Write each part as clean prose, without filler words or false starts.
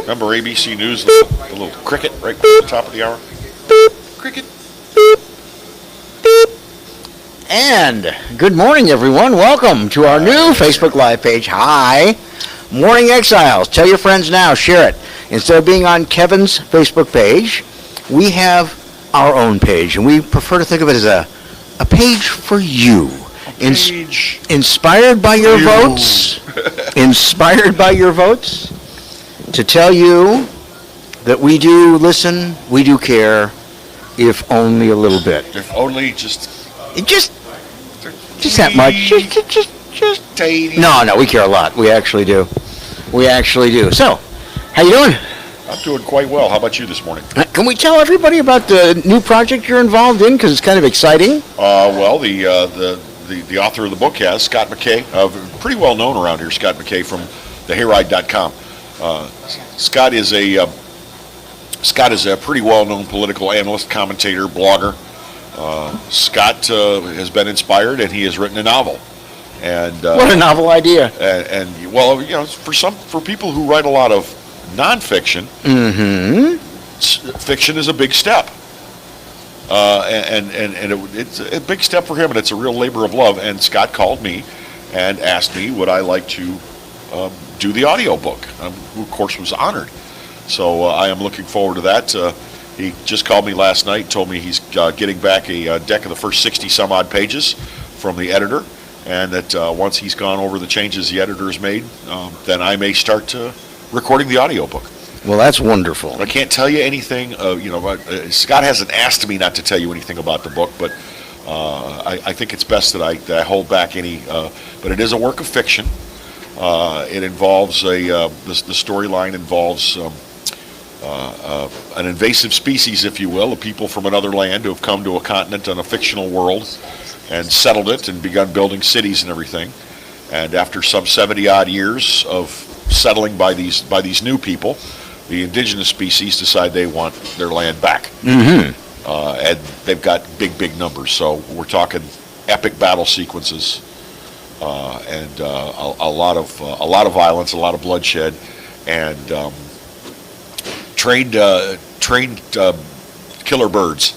Remember ABC News, the little cricket right at the top of the hour? Cricket. And good morning, everyone. Welcome to our new Facebook Live page. Hi. Morning Exiles. Tell your friends now. Share it. Instead of being on Kevin's Facebook page, we have our own page, and we prefer to think of it as a page for you. Inspired by your votes. Inspired by your votes. To tell you that we do listen, we do care, if only a little bit. If only just that much. Just. No, we care a lot. We actually do. So, how you doing? I'm doing quite well. How about you this morning? Can we tell everybody about the new project you're involved in? Because it's kind of exciting. Well, the author of the book has, Scott McKay, pretty well known around here, Scott McKay from thehayride.com. Scott is a pretty well-known political analyst, commentator, blogger. Scott has been inspired, and he has written a novel. And what a novel idea! And well, for people who write a lot of nonfiction, fiction is a big step. It's a big step for him, and it's a real labor of love. And Scott called me and asked me would I like to do the audiobook, who of course was honored. So I am looking forward to that. He just called me last night, told me he's getting back a deck of the first 60 some odd pages from the editor, and that once he's gone over the changes the editor has made, then I may start recording the audiobook. Well, that's wonderful. I can't tell you anything. Scott hasn't asked me not to tell you anything about the book, but I think it's best that I hold back any. But it is a work of fiction. It involves the storyline involves an invasive species, if you will, of people from another land who have come to a continent on a fictional world and settled it and begun building cities and everything. And after some 70-odd years of settling by these new people, the indigenous species decide they want their land back. And they've got big numbers. So we're talking epic battle sequences. And a lot of violence, a lot of bloodshed, and trained killer birds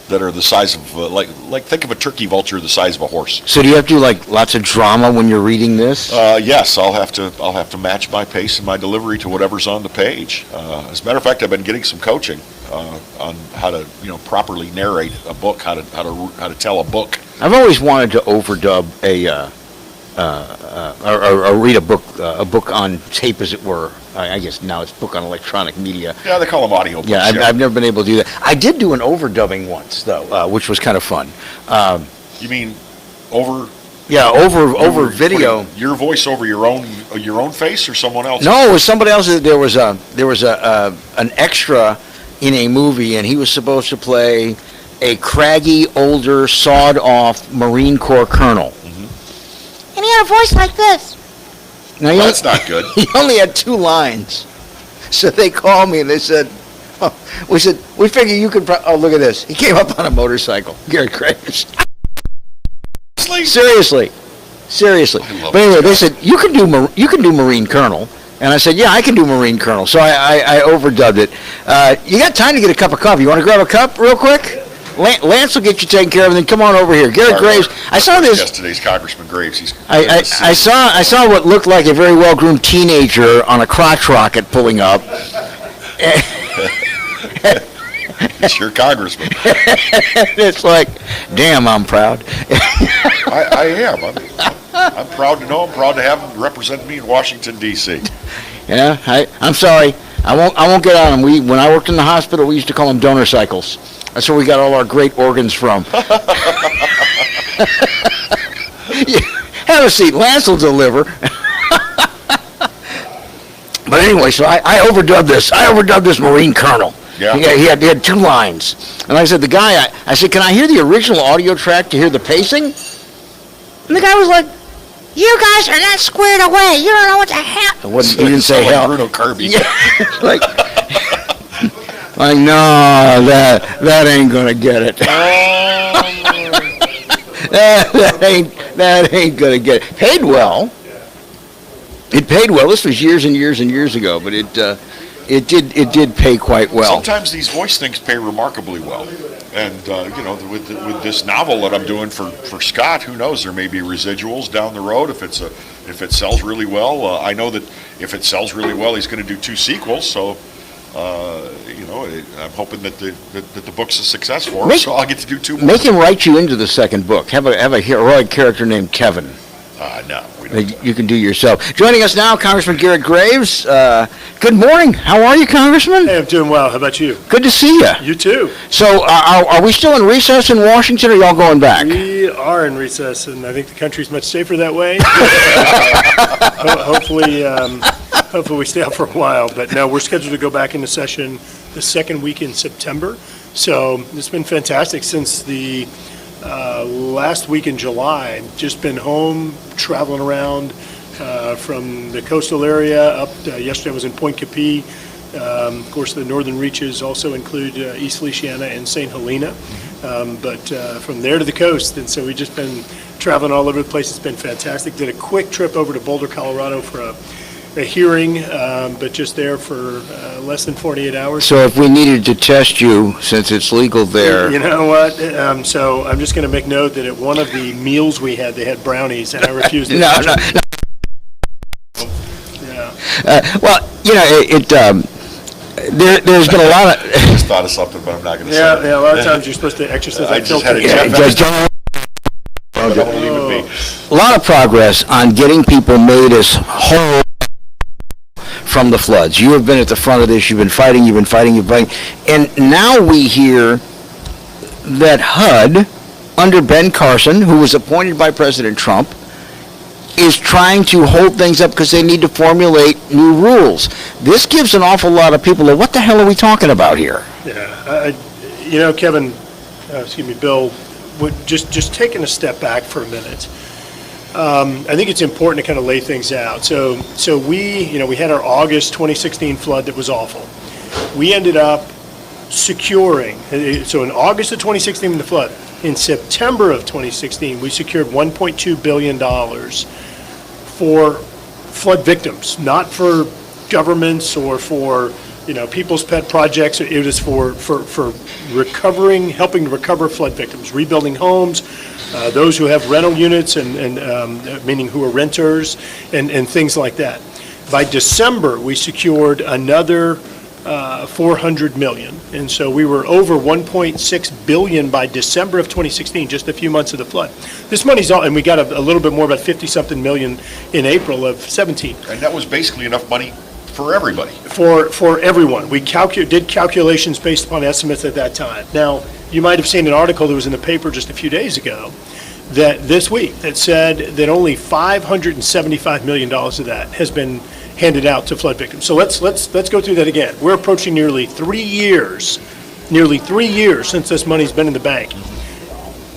that are the size of like think of a turkey vulture the size of a horse. So do you have to do lots of drama when you're reading this? Yes, I'll have to match my pace and my delivery to whatever's on the page. As a matter of fact, I've been getting some coaching on how to properly narrate a book, how to tell a book. I've always wanted to overdub or read a book on tape, as it were. I guess now it's book on electronic media. Yeah, they call them audio books. Yeah, I've never been able to do that. I did do an overdubbing once, though, which was kind of fun. You mean over? Yeah, over video. Your voice over your own face or someone else? No, it was somebody else. There was an extra in a movie, and he was supposed to play a craggy, older, sawed-off Marine Corps colonel. And he had a voice like this. Now, that's not good. He only had 2 lines. So they called me and they said, we figure you could, look at this. He came up on a motorcycle, Garret Graves. Seriously. But anyway, they said, you can do Marine Colonel. And I said, yeah, I can do Marine Colonel. So I overdubbed it. You got time to get a cup of coffee. You want to grab a cup real quick? Lance will get you taken care of, and then come on over here. Garret Graves. I saw this. Yesterday's Congressman Graves. I saw what looked like a very well-groomed teenager on a crotch rocket pulling up. It's your congressman. It's like, damn, I'm proud. I am. I'm proud to know. I'm proud to have him represent me in Washington, D.C. Yeah, I'm sorry. I won't get on them. When I worked in the hospital, we used to call them donor cycles. That's where we got all our great organs from. Yeah, have a seat. Lance will deliver. But anyway, so I overdubbed this. I overdubbed this Marine Colonel. Yeah. He had 2 lines. And I said, I said, can I hear the original audio track to hear the pacing? And the guy was like, you guys are not squared away. You don't know what the hell. He didn't say hell. Bruno Kirby. Yeah. Like, no, that ain't gonna get it. That ain't gonna get it. Paid well. It paid well. This was years and years and years ago, but it did pay quite well. Sometimes these voice things pay remarkably well. And, with this novel that I'm doing for Scott, who knows, there may be residuals down the road if it sells really well. I know that if it sells really well, he's going to do 2 sequels, so, I'm hoping that the book's a success for him, so I'll get to do 2 more. Make him write you into the second book. Have a heroic character named Kevin. No, we don't. You can do yourself. Joining us now, Congressman Garret Graves. Good morning. How are you, Congressman? Hey, I'm doing well. How about you? Good to see you. You too. So, are we still in recess in Washington, or are y'all going back? We are in recess, and I think the country's much safer that way. Hopefully we stay out for a while. But no, we're scheduled to go back into session the second week in September. So it's been fantastic since the last week in July. Just been home, traveling around from the coastal area up. Yesterday I was in Point Capee. Of course, the northern reaches also include East Feliciana and St. Helena. But from there to the coast, and so we've just been traveling all over the place. It's been fantastic. Did a quick trip over to Boulder, Colorado for a hearing, but just there for less than 48 hours. So if we needed to test you, since it's legal there. You know what? So I'm just going to make note that at one of the meals we had, they had brownies, and I refused to touch them. Yeah. Well, there's been a lot of. I just thought of something, but I'm not going to say it. Yeah, a lot of times you're supposed to exercise I that just filter. had a Just but I'm going to leave it be. a lot of progress on getting people made as whole from the floods. You have been at the front of this. You've been fighting. And now we hear that HUD, under Ben Carson, who was appointed by President Trump, is trying to hold things up because they need to formulate new rules. This gives an awful lot of people what the hell are we talking about here? Yeah, Kevin, Bill, just taking a step back for a minute. I think it's important to kind of lay things out. So we had our August 2016 flood that was awful. We ended up securing, so in August of 2016, the flood, in September of 2016, we secured $1.2 billion for flood victims, not for governments or for people's pet projects. It was for recovering, helping to recover flood victims, rebuilding homes, those who have rental units and meaning who are renters and things like that. By December, we secured another $400 million, and so we were over $1.6 billion by December of 2016, just a few months of the flood. This money's all, and we got a little bit more, about 50-something million in April of 17. And that was basically enough money for everybody. For everyone. We did calculations based upon estimates at that time. Now, you might have seen an article that was in the paper just a few days ago this week that said that only $575 million of that has been handed out to flood victims. So let's go through that again. We're approaching nearly 3 years since this money's been in the bank,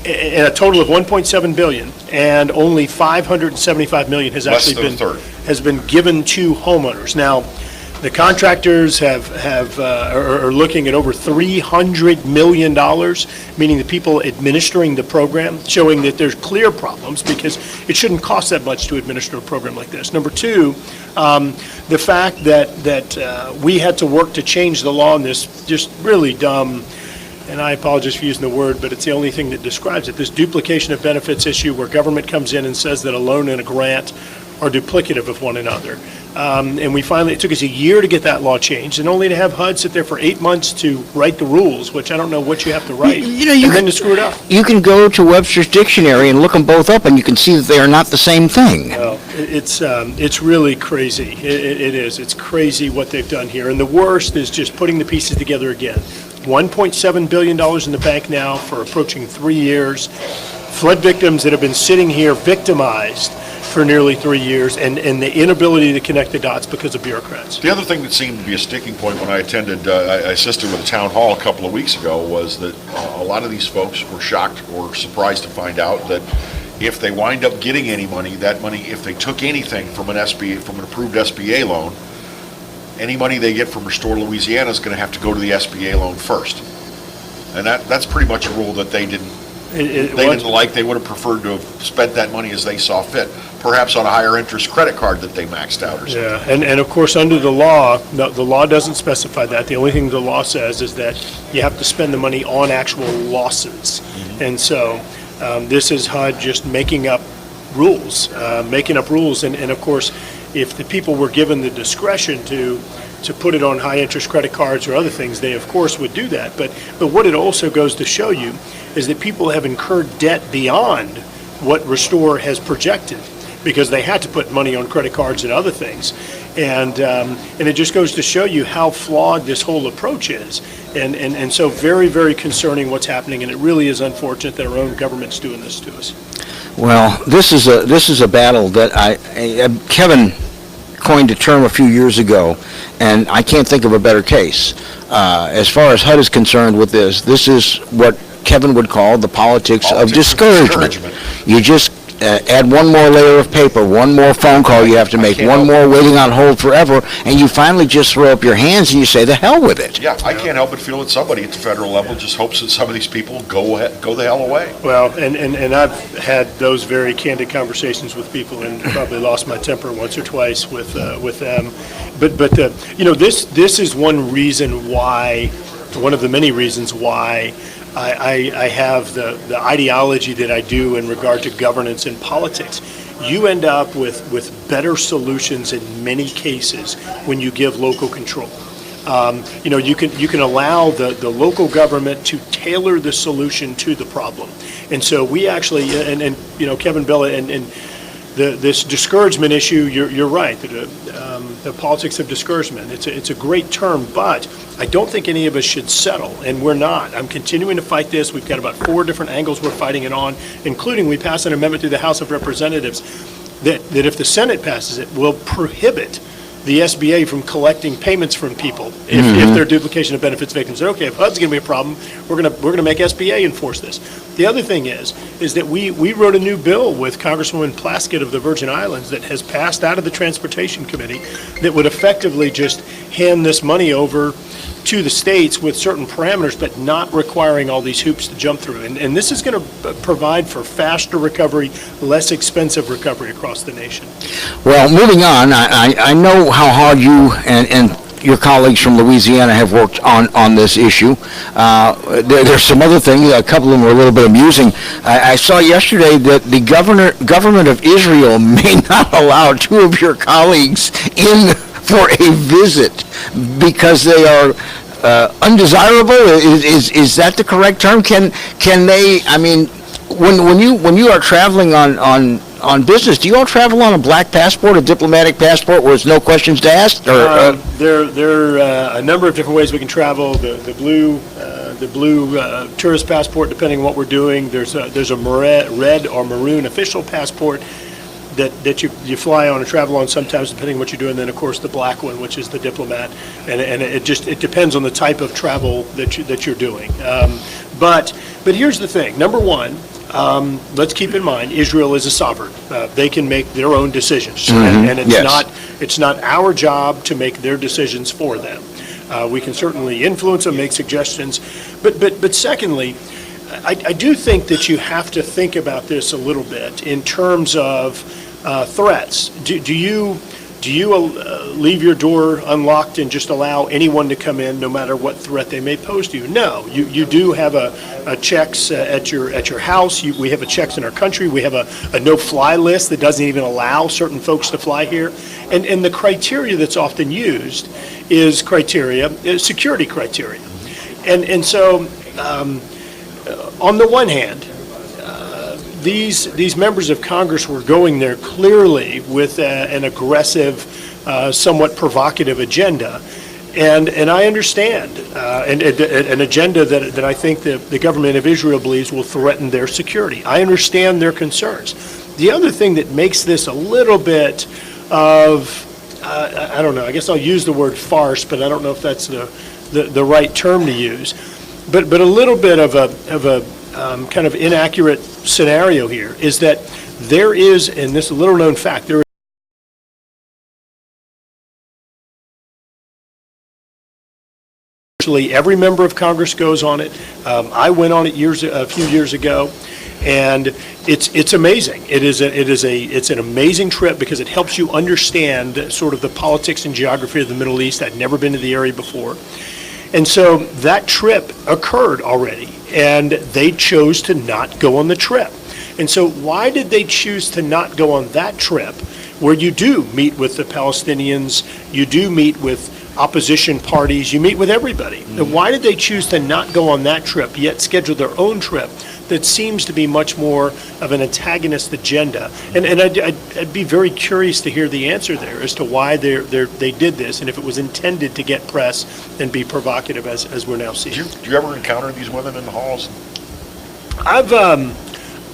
and a total of $1.7 billion, and only $575 million has has been given to homeowners. Now, the contractors are looking at over $300 million, meaning the people administering the program, showing that there's clear problems because it shouldn't cost that much to administer a program like this. Number two, the fact that we had to work to change the law on this just really dumb, and I apologize for using the word, but it's the only thing that describes it, this duplication of benefits issue where government comes in and says that a loan and a grant are duplicative of one another. And it took us a year to get that law changed, and only to have HUD sit there for 8 months to write the rules, which I don't know what you have to write, and then to screw it up. You can go to Webster's Dictionary and look them both up, and you can see that they are not the same thing. Well, it's really crazy. It is. It's crazy what they've done here. And the worst is just putting the pieces together again. $1.7 billion in the bank now for approaching 3 years. Flood victims that have been sitting here victimized for nearly 3 years, and the inability to connect the dots because of bureaucrats. The other thing that seemed to be a sticking point when I I assisted with a town hall a couple of weeks ago was that a lot of these folks were shocked or surprised to find out that if they wind up getting any money, that money, if they took anything from an approved SBA loan, any money they get from Restore Louisiana is going to have to go to the SBA loan first. And that's pretty much a rule that they didn't they didn't like, they would have preferred to have spent that money as they saw fit, perhaps on a higher interest credit card that they maxed out or something. Yeah, and of course, under the law, the law doesn't specify that. The only thing the law says is that you have to spend the money on actual losses. And so this is HUD just making up rules. And of course, if the people were given the discretion to put it on high-interest credit cards or other things, they of course would do that. But what it also goes to show you is that people have incurred debt beyond what Restore has projected, because they had to put money on credit cards and other things. And it just goes to show you how flawed this whole approach is. And so very, very concerning what's happening, and it really is unfortunate that our own government's doing this to us. Well, this is a battle that Kevin coined a term a few years ago, and I can't think of a better case. As far as HUD is concerned with this is what Kevin would call the politics of discouragement. You just add one more layer of paper, one more phone call you have to make, one more waiting on hold forever, and you finally just throw up your hands and you say, the hell with it. Yeah, I can't help but feel that somebody at the federal level just hopes that some of these people go the hell away. Well, and I've had those very candid conversations with people and probably lost my temper once or twice with them. But you know, this is one reason why, one of the many reasons why I have the ideology that I do in regard to governance and politics. You end up with better solutions in many cases when you give local control. You know, you can allow the local government to tailor the solution to the problem. And so we actually, and you know, Kevin Bella, and this discouragement issue, you're right, the politics of discouragement. It's a great term, but I don't think any of us should settle, and we're not. I'm continuing to fight this. We've got about 4 different angles we're fighting it on, including we passed an amendment through the House of Representatives that if the Senate passes it, will prohibit the SBA from collecting payments from people if they're duplication of benefits victims. Okay, if HUD's going to be a problem, we're going to make SBA enforce this. The other thing is that we wrote a new bill with Congresswoman Plaskett of the Virgin Islands that has passed out of the Transportation Committee that would effectively just hand this money over to the states with certain parameters, but not requiring all these hoops to jump through. And this is going to provide for faster recovery, less expensive recovery across the nation. Well, moving on, I know how hard you and your colleagues from Louisiana have worked on this issue. There's some other things, a couple of them were a little bit amusing. I saw yesterday that the government of Israel may not allow 2 of your colleagues in for a visit because they are undesirable. Is that the correct term? Can they? I mean, when you are traveling on business, do you all travel on a black passport, a diplomatic passport, where there's no questions to ask? Or there are a number of different ways we can travel. The blue tourist passport, depending on what we're doing. There's a red or maroon official passport that you fly on or travel on sometimes, depending on what you do, and then of course the black one, which is the diplomat, and it depends on the type of travel that you're doing. But here's the thing. Number one, let's keep in mind Israel is a sovereign. They can make their own decisions, and it's not our job to make their decisions for them. We can certainly influence them, make suggestions, but secondly, I do think that you have to think about this a little bit in terms of threats. Do you leave your door unlocked and just allow anyone to come in, no matter what threat they may pose to you? No, you do have a checks at your house. We have a checks in our country. We have a no-fly list that doesn't even allow certain folks to fly here. And the criteria that's often used is security criteria. And so on the one hand, these members of Congress were going there clearly with an aggressive, somewhat provocative agenda, and I understand an agenda that I think the government of Israel believes will threaten their security. I understand their concerns. The other thing that makes this a little bit of I don't know. I guess I'll use the word farce, but I don't know if that's the right term to use. But a little bit of a kind of inaccurate scenario here is that there is, and this little known fact, there is virtually every member of Congress goes on it. I went on it a few years ago, and it's amazing. It's an amazing trip because it helps you understand sort of the politics and geography of the Middle East. I'd never been to the area before. And so that trip occurred already, and they chose to not go on the trip. And so why did they choose to not go on that trip, where you do meet with the Palestinians, you do meet with opposition parties, you meet with everybody? And why did they choose to not go on that trip, yet schedule their own trip that seems to be much more of an antagonist agenda? And I'd be very curious to hear the answer there as to why they did this, and if it was intended to get press and be provocative as we're now seeing. Do you ever encounter these women in the halls?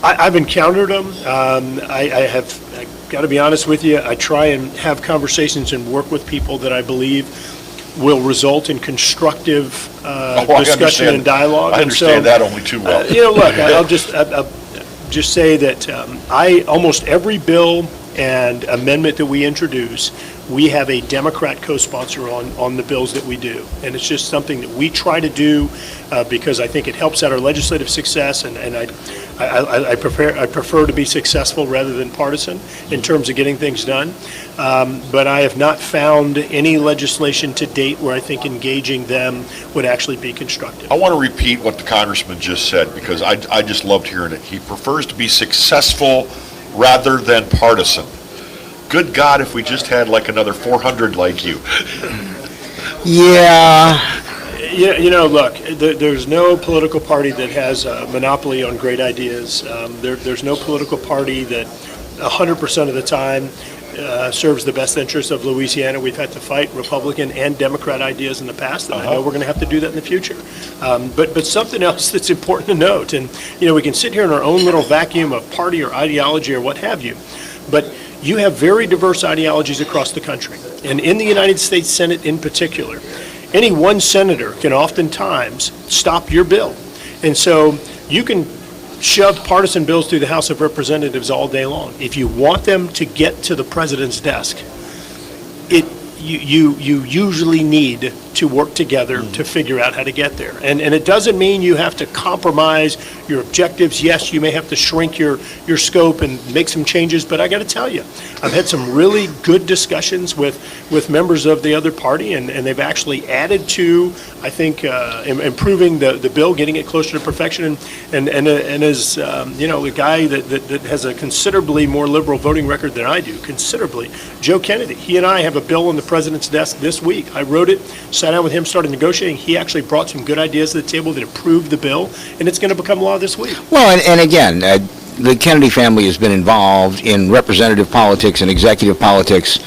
I've encountered them. I got to be honest with you, I try and have conversations and work with people that I believe will result in constructive discussion and dialogue. I understand that only too well. Look, I'll just say that almost every bill and amendment that we introduce, we have a Democrat co-sponsor on the bills that we do. And it's just something that we try to do because I think it helps out our legislative success, and I prefer to be successful rather than partisan in terms of getting things done. But I have not found any legislation to date where I think engaging them would actually be constructive. I want to repeat what the congressman just said because I just loved hearing it. He prefers to be successful rather than partisan. Good God, if we just had like another 400 like you. Yeah. Look, there's no political party that has a monopoly on great ideas. There's no political party that 100% of the time serves the best interests of Louisiana. We've had to fight Republican and Democrat ideas in the past, and I know we're going to have to do that in the future. But something else that's important to note, and we can sit here in our own little vacuum of party or ideology or what have you, but you have very diverse ideologies across the country. And in the United States Senate in particular, any one senator can oftentimes stop your bill. And so you can shove partisan bills through the House of Representatives all day long. If you want them to get to the president's desk, you usually need to work together to figure out how to get there. And it doesn't mean you have to compromise your objectives. Yes, you may have to shrink your scope and make some changes, but I got to tell you, I've had some really good discussions with members of the other party, and they've actually added to, I think, improving the bill, getting it closer to perfection. And as a guy that has a considerably more liberal voting record than I do, considerably, Joe Kennedy, he and I have a bill on the president's desk this week. I wrote it, sat down with him, started negotiating. He actually brought some good ideas to the table that improved the bill, and it's going to become law this week. Well, and again, the Kennedy family has been involved in representative politics and executive politics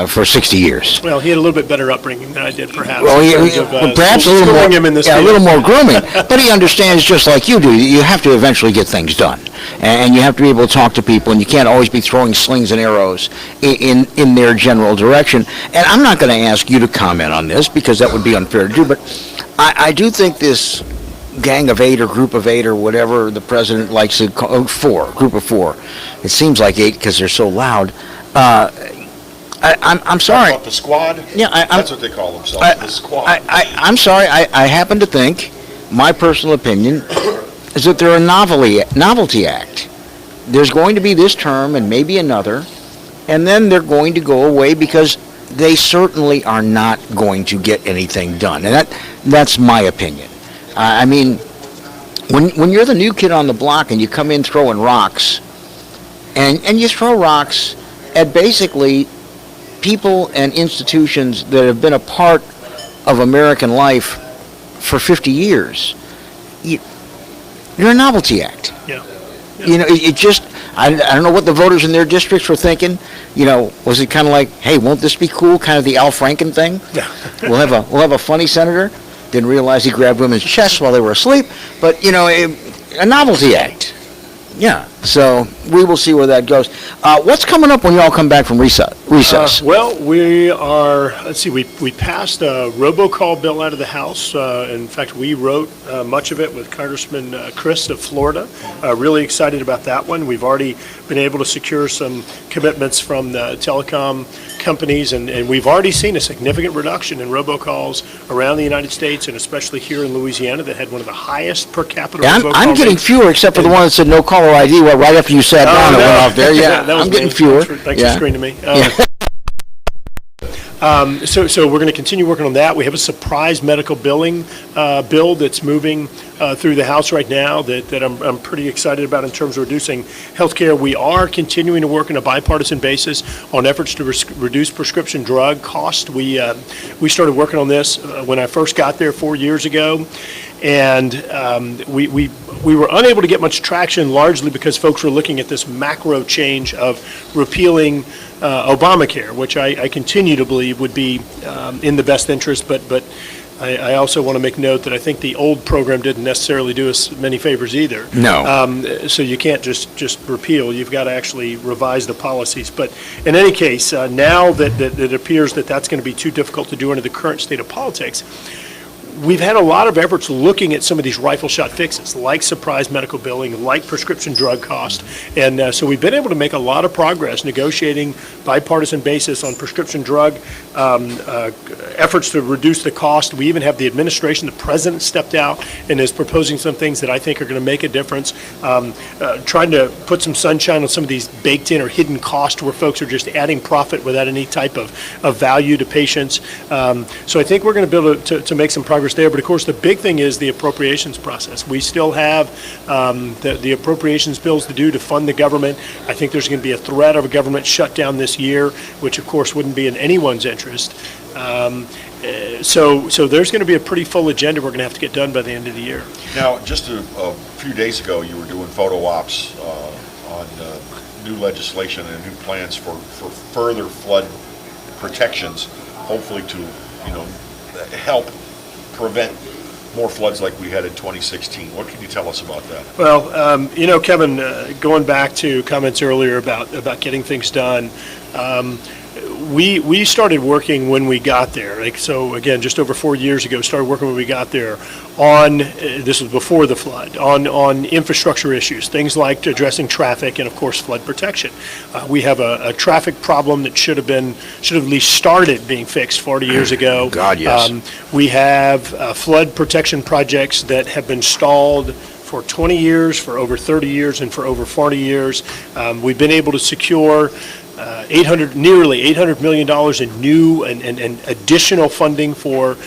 for 60 years. Well, he had a little bit better upbringing than I did, perhaps. Well, perhaps a little more grooming. But he understands, just like you do, you have to eventually get things done, and you have to be able to talk to people, and you can't always be throwing slings and arrows in their general direction. And I'm not going to ask you to comment on this because that would be unfair to do. But I do think this gang of 8 or group of 8 or whatever the president likes to call, group of 4. It seems like 8 because they're so loud. I'm sorry. The squad? Yeah, that's what they call themselves, the squad. I'm sorry. I happen to think, my personal opinion, is that they're a novelty act. There's going to be this term and maybe another, and then they're going to go away because they certainly are not going to get anything done. And that's my opinion. I mean, when you're the new kid on the block and you come in throwing rocks, and you throw rocks at basically people and institutions that have been a part of American life for 50 years, you're a novelty act. Yeah. It just, I don't know what the voters in their districts were thinking. Was it kind of like, hey, won't this be cool? Kind of the Al Franken thing? We'll have a funny senator. Didn't realize he grabbed women's chests while they were asleep. But, a novelty act. Yeah. So we will see where that goes. What's coming up when you all come back from recess? Well, let's see, we passed a robocall bill out of the House. In fact, we wrote much of it with Congressman Chris of Florida. Really excited about that one. We've already been able to secure some commitments from the telecom companies, and we've already seen a significant reduction in robocalls around the United States, and especially here in Louisiana that had one of the highest per capita robocall I'm getting rates. fewer, except for the one that said no caller ID. Well, right after you sat down, it went off there. Yeah, that was I'm getting me. fewer. Thanks for screening me. So we're going to continue working on that. We have a surprise medical billing bill that's moving through the House right now that I'm pretty excited about in terms of reducing healthcare. We are continuing to work on a bipartisan basis on efforts to reduce prescription drug cost. We started working on this when I first got there 4 years ago, and we were unable to get much traction, largely because folks were looking at this macro change of repealing Obamacare, which I continue to believe would be in the best interest, but I also want to make note that I think the old program didn't necessarily do us many favors either. No. So you can't just repeal. You've got to actually revise the policies. But in any case, now that it appears that that's going to be too difficult to do under the current state of politics, we've had a lot of efforts looking at some of these rifle shot fixes, like surprise medical billing, like prescription drug cost. And so we've been able to make a lot of progress negotiating bipartisan basis on prescription drug efforts to reduce the cost. We even have the administration, the president stepped out and is proposing some things that I think are going to make a difference, trying to put some sunshine on some of these baked in or hidden costs where folks are just adding profit without any type of value to patients. So I think we're going to be able to make some progress there, but of course the big thing is the appropriations process. We still have the appropriations bills to do to fund the government. I think there's going to be a threat of a government shutdown this year, which of course wouldn't be in anyone's interest. So there's going to be a pretty full agenda we're going to have to get done by the end of the year. Now, just a few days ago, you were doing photo ops on new legislation and new plans for further flood protections, hopefully to, help prevent more floods like we had in 2016. What can you tell us about that? Well, Kevin, going back to comments earlier about getting things done, we started working when we got there. So again, just over 4 years ago, started working when we got there on, this was before the flood, on infrastructure issues, things like addressing traffic and of course flood protection. We have a traffic problem that should have at least started being fixed 40 years ago. God, yes. We have flood protection projects that have been stalled for 20 years, for over 30 years, and for over 40 years. We've been able to secure nearly $800 million in new and additional funding for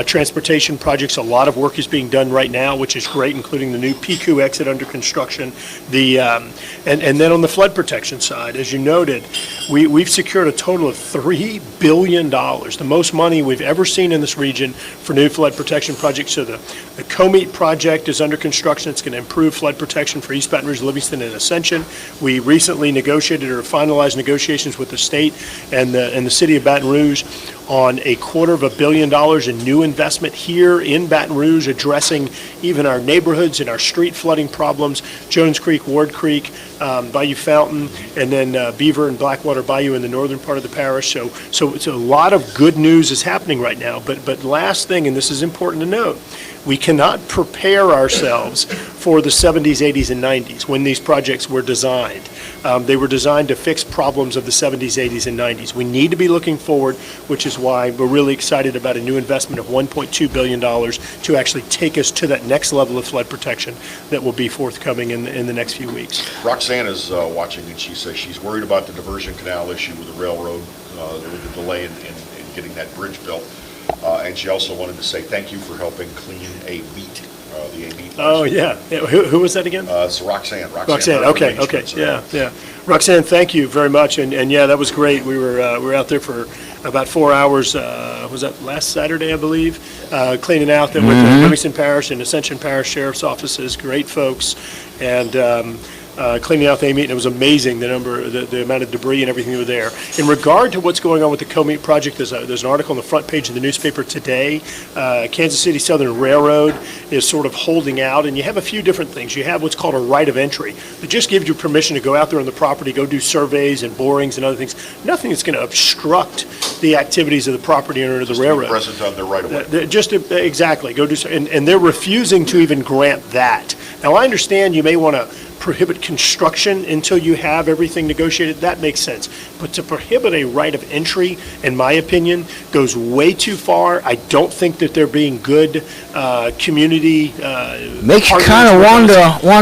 transportation projects. A lot of work is being done right now, which is great, including the new PQ exit under construction. And then on the flood protection side, as you noted, we've secured a total of $3 billion, the most money we've ever seen in this region for new flood protection projects. So the Comite project is under construction. It's going to improve flood protection for East Baton Rouge, Livingston, and Ascension. We recently negotiated or finalized negotiations with the state and the city of Baton Rouge on $250 million in new investment here in Baton Rouge, addressing even our neighborhoods and our street flooding problems, Jones Creek, Ward Creek, Bayou Fountain, and then Beaver and Blackwater Bayou in the northern part of the parish. So it's a lot of good news is happening right now. But last thing, and this is important to note, we cannot prepare ourselves for the 70s, 80s, and 90s when these projects were designed. They were designed to fix problems of the 70s, 80s, and 90s. We need to be looking forward, which is why we're really excited about a new investment of $1.2 billion to actually take us to that next level of flood protection that will be forthcoming in the next few weeks. Roxanne is watching, and she says she's worried about the diversion canal issue with the railroad, with the delay in getting that bridge built. And she also wanted to say thank you for helping clean the A-Meat. Oh, yeah. Who was that again? It's Roxanne. Roxanne, okay. Yeah. Roxanne, thank you very much. And yeah, that was great. We were out there for about 4 hours, was that last Saturday, I believe, cleaning out with the Livingston Parish and Ascension Parish Sheriff's offices, great folks. And cleaning out the meat, and it was amazing the amount of debris and everything that was there. In regard to what's going on with the Comey project, there's an article on the front page of the newspaper today. Kansas City Southern Railroad is sort of holding out, and you have a few different things. You have what's called a right of entry that just gives you permission to go out there on the property, go do surveys and borings and other things. Nothing that's going to obstruct the activities of the property owner of the railroad. Present on their right of way. Exactly. Go do, and they're refusing to even grant that. Now, I understand you may want to prohibit construction until you have everything negotiated. That makes sense. But to prohibit a right of entry, in my opinion, goes way too far. I don't think that they're being good community Makes you kind of want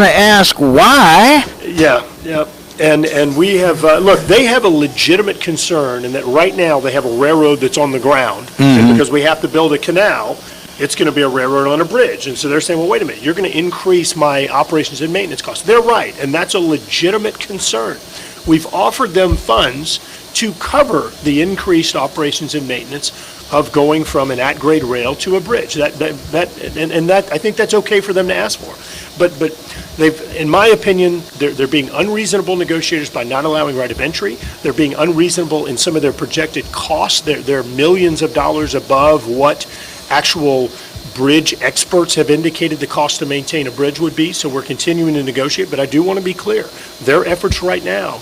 to ask why. Yeah. And we have, look, they have a legitimate concern in that right now they have a railroad that's on the ground. And because we have to build a canal, it's going to be a railroad on a bridge. And so they're saying, well, wait a minute, you're going to increase my operations and maintenance costs. They're right, and that's a legitimate concern. We've offered them funds to cover the increased operations and maintenance of going from an at-grade rail to a bridge. That I think that's okay for them to ask for. But they've, in my opinion, they're being unreasonable negotiators by not allowing right of entry. They're being unreasonable in some of their projected costs. They're millions of dollars above what actual bridge experts have indicated the cost to maintain a bridge would be. So we're continuing to negotiate. But I do want to be clear. Their efforts right now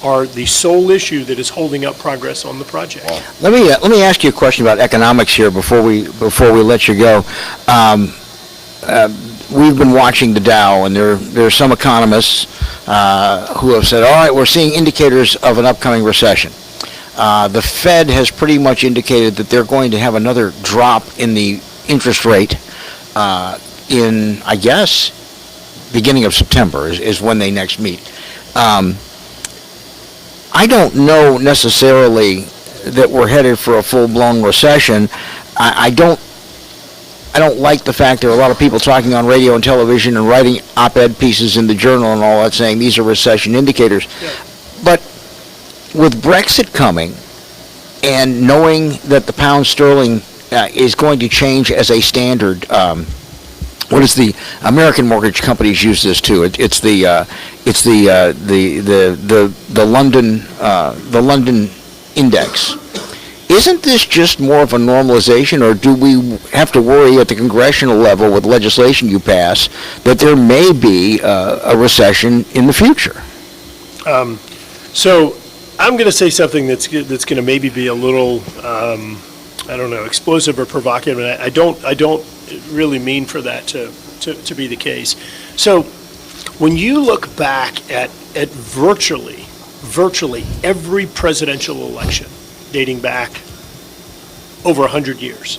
are the sole issue that is holding up progress on the project. Let me ask you a question about economics here before we let you go. We've been watching the Dow, and there are some economists who have said, all right, we're seeing indicators of an upcoming recession. The Fed has pretty much indicated that they're going to have another drop in the interest rate in, I guess, beginning of September is when they next meet. I don't know necessarily that we're headed for a full-blown recession. I don't like the fact there are a lot of people talking on radio and television and writing op-ed pieces in the journal and all that saying these are recession indicators. Yeah. But with Brexit coming and knowing that the pound sterling is going to change as a standard, what is the American mortgage companies use this too? It's the London index. Isn't this just more of a normalization, or do we have to worry at the congressional level with legislation you pass that there may be a recession in the future? So I'm going to say something that's going to maybe be a little, I don't know, explosive or provocative, and I don't really mean for that to be the case. So when you look back at virtually every presidential election dating back over 100 years,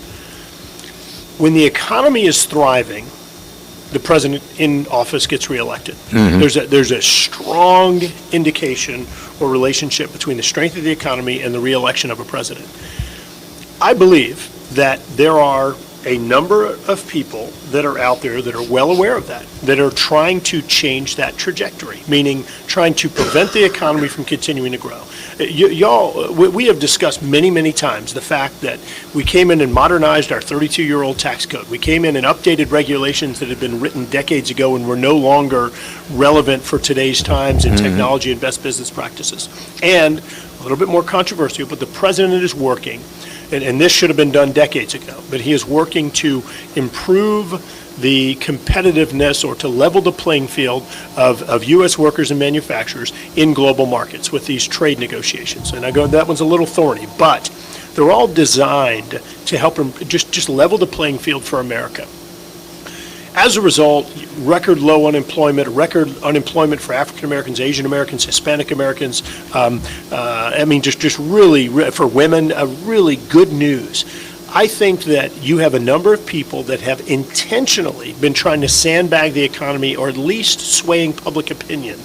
when the economy is thriving, the president in office gets reelected. Mm-hmm. There's a strong indication or relationship between the strength of the economy and the reelection of a president. I believe that there are a number of people that are out there that are well aware of that are trying to change that trajectory, meaning trying to prevent the economy from continuing to grow. We have discussed many times the fact that we came in and modernized our 32-year-old tax code. We came in and updated regulations that had been written decades ago and were no longer relevant for today's times in technology and best business practices. And a little bit more controversial, but the president is working, and this should have been done decades ago, but he is working to improve the competitiveness or to level the playing field of U.S. workers and manufacturers in global markets with these trade negotiations. And that one's a little thorny, but they're all designed to help just level the playing field for America. As a result, record low unemployment, record unemployment for African Americans, Asian Americans, Hispanic Americans. Just really, for women, really good news. I think that you have a number of people that have intentionally been trying to sandbag the economy or at least swaying public opinion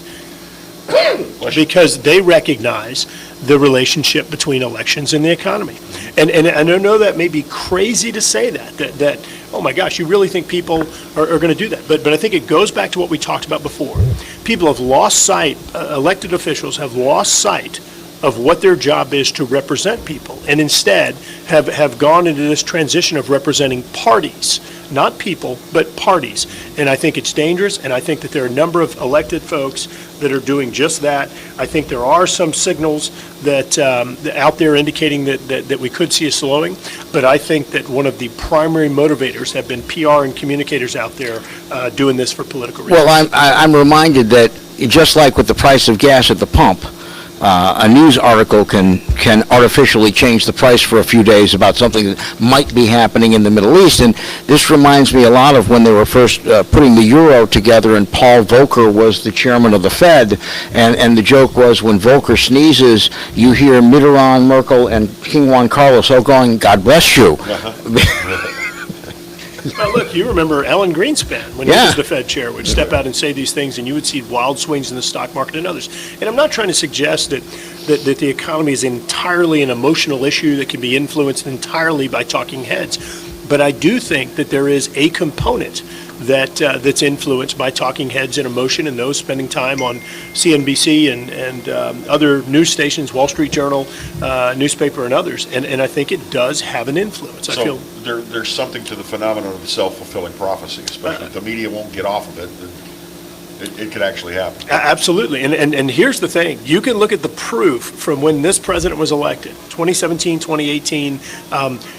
because they recognize the relationship between elections and the economy. And I know that may be crazy to say that oh my gosh, you really think people are going to do that. But I think it goes back to what we talked about before. People have lost sight, elected officials have lost sight of what their job is to represent people, and instead have gone into this transition of representing parties, not people, but parties. And I think it's dangerous, and I think that there are a number of elected folks that are doing just that. I think there are some signals that out there indicating that we could see a slowing, but I think that one of the primary motivators have been PR and communicators out there doing this for political reasons. Well, I'm reminded that just like with the price of gas at the pump, a news article can artificially change the price for a few days about something that might be happening in the Middle East. And this reminds me a lot of when they were first putting the euro together, and Paul Volcker was the chairman of the Fed. And the joke was, when Volcker sneezes, you hear Mitterrand, Merkel, and King Juan Carlos all going, "God bless you." Well, look, you remember Alan Greenspan, when he was the Fed chair, would step out and say these things, and you would see wild swings in the stock market and others. And I'm not trying to suggest that the economy is entirely an emotional issue that can be influenced entirely by talking heads. But I do think that there is a component that's influenced by talking heads and emotion, and those spending time on CNBC and other news stations, Wall Street Journal, newspaper, and others. And I think it does have an influence. I feel there's something to the phenomenon of the self-fulfilling prophecy, especially if the media won't get off of it. It could actually happen. Absolutely. And here's the thing. You can look at the proof from when this president was elected, 2017, 2018.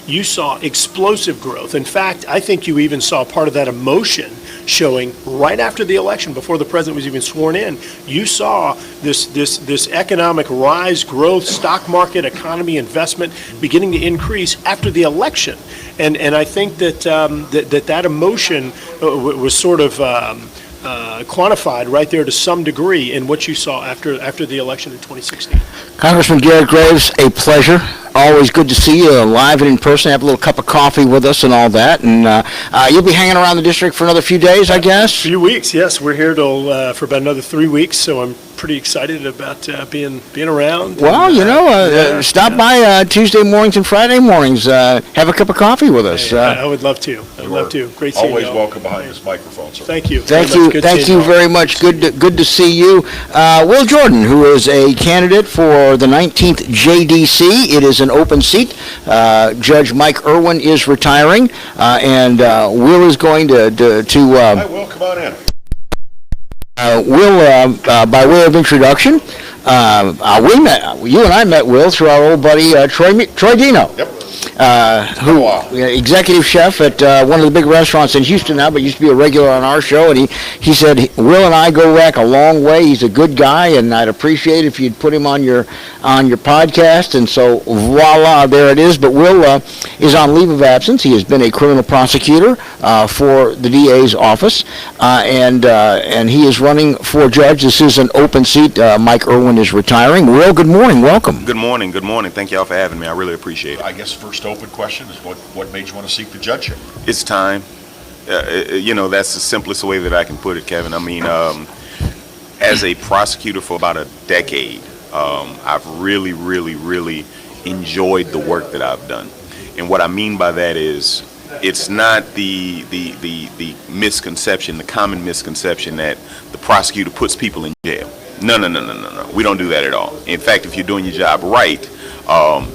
You saw explosive growth. In fact, I think you even saw part of that emotion showing right after the election, before the president was even sworn in. You saw this economic rise, growth, stock market, economy, investment beginning to increase after the election. And I think that emotion was sort of quantified right there to some degree in what you saw after the election in 2016. Congressman Garret Graves, a pleasure. Always good to see you live and in person. Have a little cup of coffee with us and all that. And you'll be hanging around the district for another few days, I guess? A few weeks, yes. We're here till for about another 3 weeks, so I'm pretty excited about being around. Well, stop by Tuesday mornings and Friday mornings. Have a cup of coffee with us. I would love to. I would love to. Great seeing you. Always welcome behind this microphone, sir. Thank you. Thank you very much. Good to see you. Will Jordan, who is a candidate for the 19th JDC. It is an open seat. Judge Mike Irwin is retiring, and Will is going to Hi, Will, come on in. Will, by way of introduction, you and I met Will through our old buddy Troy Dino. Yep. Executive chef at one of the big restaurants in Houston now, but used to be a regular on our show. And he said, Will and I go back a long way. He's a good guy, and I'd appreciate it if you'd put him on your podcast. And so, voila, there it is. But Will is on leave of absence. He has been a criminal prosecutor for the DA's office, and he is running for judge. This is an open seat. Mike Irwin is retiring. Will, good morning. Welcome. Good morning. Thank you all for having me. I really appreciate it. I guess first open question is what made you want to seek the judgeship? It's time. That's the simplest way that I can put it, Kevin. I mean, as a prosecutor for about a decade, I've really, really, really enjoyed the work that I've done. And what I mean by that is, it's not the misconception, the common misconception that the prosecutor puts people in jail. No. We don't do that at all. In fact, if you're doing your job right,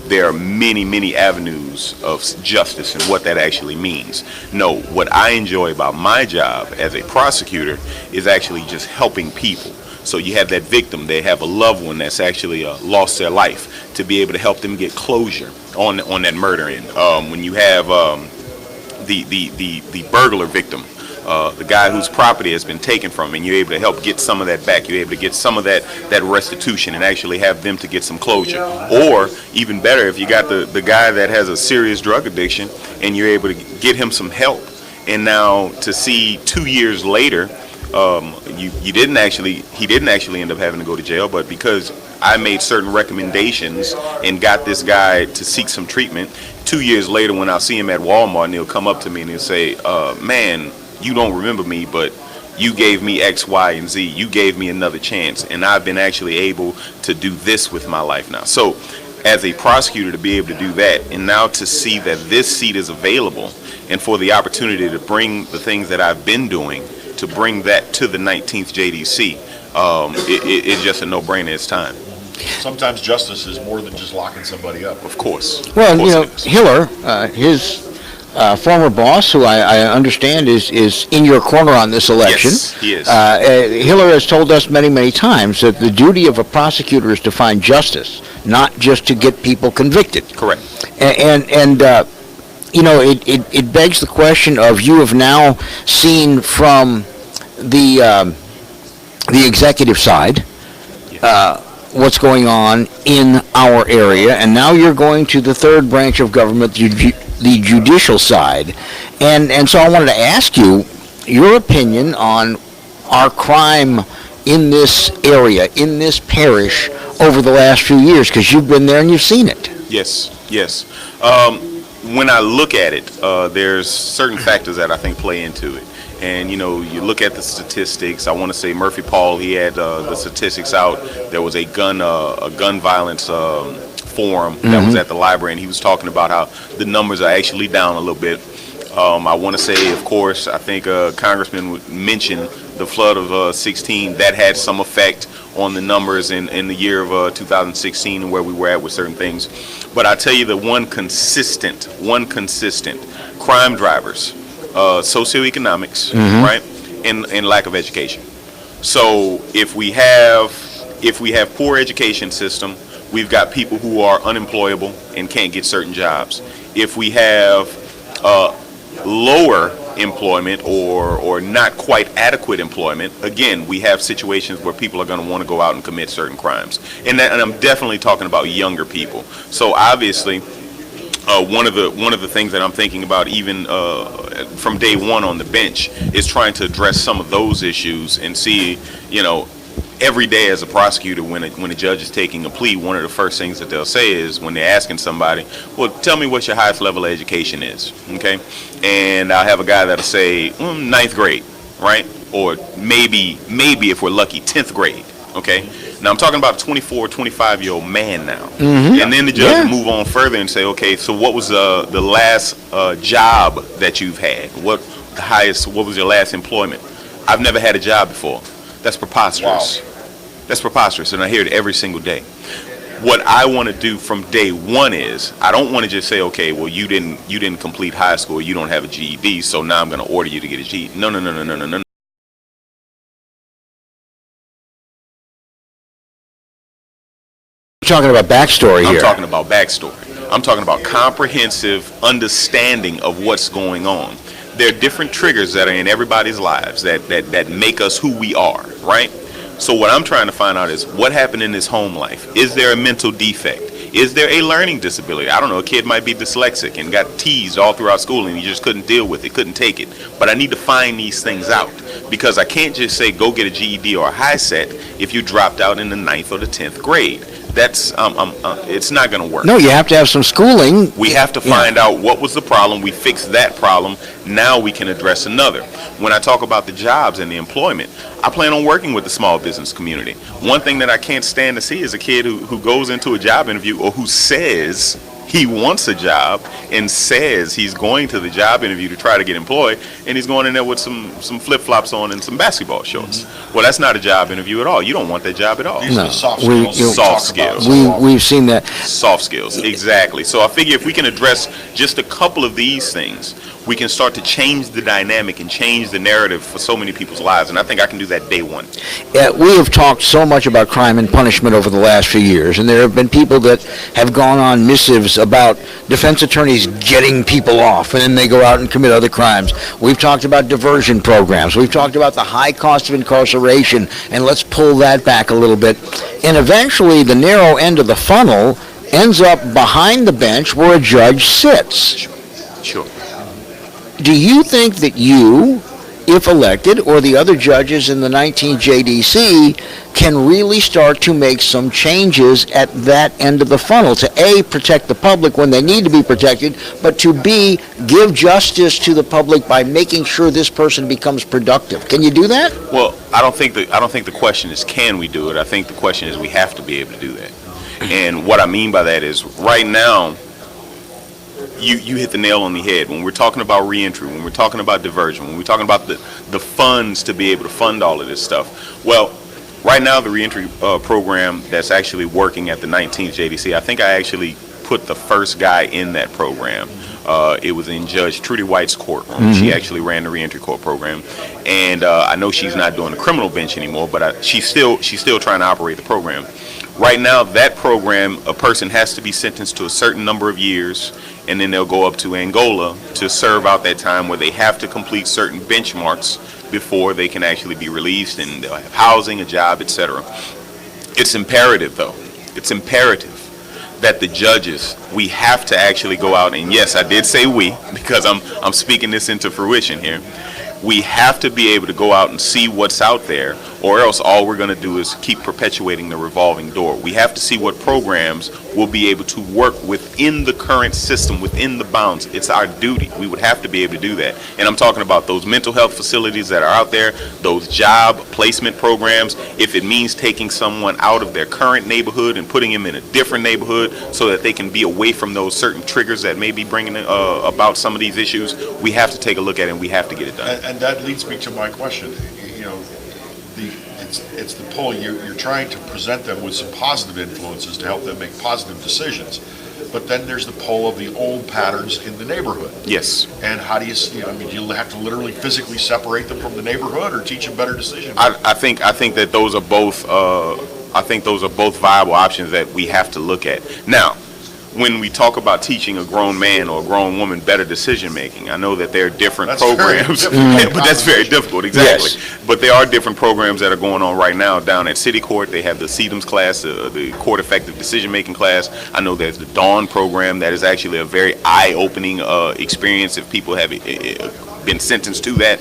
there are many avenues of justice and what that actually means. No, what I enjoy about my job as a prosecutor is actually just helping people. So you have that victim, they have a loved one that's actually lost their life, to be able to help them get closure on that murder end. When you have the burglar victim, the guy whose property has been taken from him, and you're able to help get some of that back. You're able to get some of that restitution and actually have them to get some closure. Or even better, if you got the guy that has a serious drug addiction and you're able to get him some help. And now to see 2 years later, he didn't actually end up having to go to jail, but because I made certain recommendations and got this guy to seek some treatment, 2 years later when I'll see him at Walmart, and he'll come up to me and he'll say, man, you don't remember me, but you gave me X, Y, and Z. You gave me another chance, and I've been actually able to do this with my life now. So as a prosecutor, to be able to do that, and now to see that this seat is available, and for the opportunity to bring the things that I've been doing, to bring that to the 19th JDC, it's just a no-brainer. It's time. Sometimes justice is more than just locking somebody up. Of course. Well, Of you know, course it is. Hiller, his former boss, who I understand is in your corner on this election. Yes, he is. Hiller has told us many, many times that the duty of a prosecutor is to find justice, not just to get people convicted. Correct. And you know, it begs the question of, you have now seen from the executive side what's going on in our area, and now you're going to the third branch of government, the judicial side. And so I wanted to ask you your opinion on our crime in this area, in this parish, over the last few years, because you've been there and you've seen it. Yes, yes. When I look at it, there's certain factors that I think play into it. And, you know, you look at the statistics. I want to say Murphy Paul, he had the statistics out. There was a gun violence forum that was at the library, and he was talking about how the numbers are actually down a little bit. I want to say, of course, I think Congressman mentioned the flood of 16. That had some effect on the numbers in the year of 2016 and where we were at with certain things. But I tell you, the one consistent crime drivers, socioeconomics, right, and lack of education. So if we have poor education system, we've got people who are unemployable and can't get certain jobs. If we have lower employment or not quite adequate employment, again, we have situations where people are going to want to go out and commit certain crimes. And I'm definitely talking about younger people. So obviously, one of the things that I'm thinking about, even from day one on the bench, is trying to address some of those issues and see, you know, every day as a prosecutor, when a judge is taking a plea, one of the first things that they'll say is, when they're asking somebody, well, tell me what your highest level of education is, okay? And I'll have a guy that'll say, ninth grade, right? Or maybe if we're lucky, 10th grade, okay? Now I'm talking about a 24, 25-year-old man now. And then the judge will move on further and say, okay, so what was the last job that you've had? What was your last employment? I've never had a job before. That's preposterous. Wow. That's preposterous, and I hear it every single day. What I want to do from day one is, I don't want to just say, okay, well, you didn't complete high school, you don't have a GED, so now I'm going to order you to get a GED. No. You're talking about backstory here. I'm talking about backstory. I'm talking about comprehensive understanding of what's going on. There are different triggers that are in everybody's lives that make us who we are, right? So what I'm trying to find out is, what happened in his home life? Is there a mental defect? Is there a learning disability? I don't know, a kid might be dyslexic and got teased all throughout school and he just couldn't deal with it, couldn't take it. But I need to find these things out, because I can't just say go get a GED or a high set if you dropped out in the 9th or the 10th grade. That's it's not going to work. No, you have to have some schooling. We have to find out what was the problem. We fix that problem. Now we can address another. When I talk about the jobs and the employment, I plan on working with the small business community. One thing that I can't stand to see is a kid who goes into a job interview, or who says he wants a job and says he's going to the job interview to try to get employed, and he's going in there with some flip-flops on and some basketball shorts. Well, that's not a job interview at all. You don't want that job at all. These are the soft we- skills. Soft skills. We've seen that. Soft skills, exactly. So I figure if we can address just a couple of these things, we can start to change the dynamic and change the narrative for so many people's lives. And I think I can do that day one. We have talked so much about crime and punishment over the last few years, and there have been people that have gone on missives about defense attorneys getting people off, and then they go out and commit other crimes. We've talked about diversion programs. We've talked about the high cost of incarceration, and let's pull that back a little bit. And eventually, the narrow end of the funnel ends up behind the bench where a judge sits. Sure. Do you think that you, if elected, or the other judges in the 19 JDC can really start to make some changes at that end of the funnel to A, protect the public when they need to be protected, but to B, give justice to the public by making sure this person becomes productive? Can you do that? Well, I don't think the question is can we do it. I think the question is we have to be able to do that. And what I mean by that is, right now, you hit the nail on the head. When we're talking about reentry, when we're talking about diversion, when we're talking about the funds to be able to fund all of this stuff, well, Right now, the reentry program that's actually working at the 19th JDC, I think I actually put the first guy in that program. It was in Judge Trudy White's courtroom. She actually ran the reentry court program, and I know she's not doing the criminal bench anymore, but she's still trying to operate the program. Right now, that program, a person has to be sentenced to a certain number of years, and then they'll go up to Angola to serve out that time, where they have to complete certain benchmarks before they can actually be released, and they'll have housing, a job, etc. It's imperative, though. It's imperative that the judges, we have to actually go out, and yes, I did say we, because I'm speaking this into fruition here. We have to be able to go out and see what's out there, or else all we're going to do is keep perpetuating the revolving door. We have to see what programs will be able to work within the current system, within the bounds. It's our duty. We would have to be able to do that. And I'm talking about those mental health facilities that are out there, those job placement programs. If it means taking someone out of their current neighborhood and putting them in a different neighborhood so that they can be away from those certain triggers that may be bringing about some of these issues, we have to take a look at it, and we have to get it done. And that leads me to my question. You know, it's the pull. You're trying to present them with some positive influences to help them make positive decisions. But then there's the pull of the old patterns in the neighborhood. Yes. And how do I mean, do you have to literally physically separate them from the neighborhood, or teach them better decision? I think that those are both. I think those are both viable options that we have to look at. Now, when we talk about teaching a grown man or a grown woman better decision making, I know that there are different programs, but that's very difficult, exactly. Yes. But there are different programs that are going on right now down at City Court. They have the CEDMS class, the Court Effective Decision Making class. I know there's the Dawn program that is actually a very eye-opening experience if people have been sentenced to that.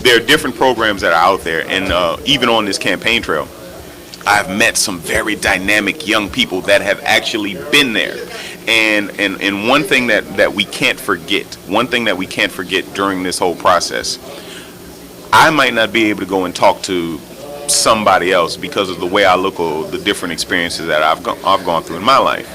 There are different programs that are out there, and even on this campaign trail, I've met some very dynamic young people that have actually been there. And one thing that we can't forget during this whole process, I might not be able to go and talk to somebody else because of the way I look at the different experiences that I've gone through in my life.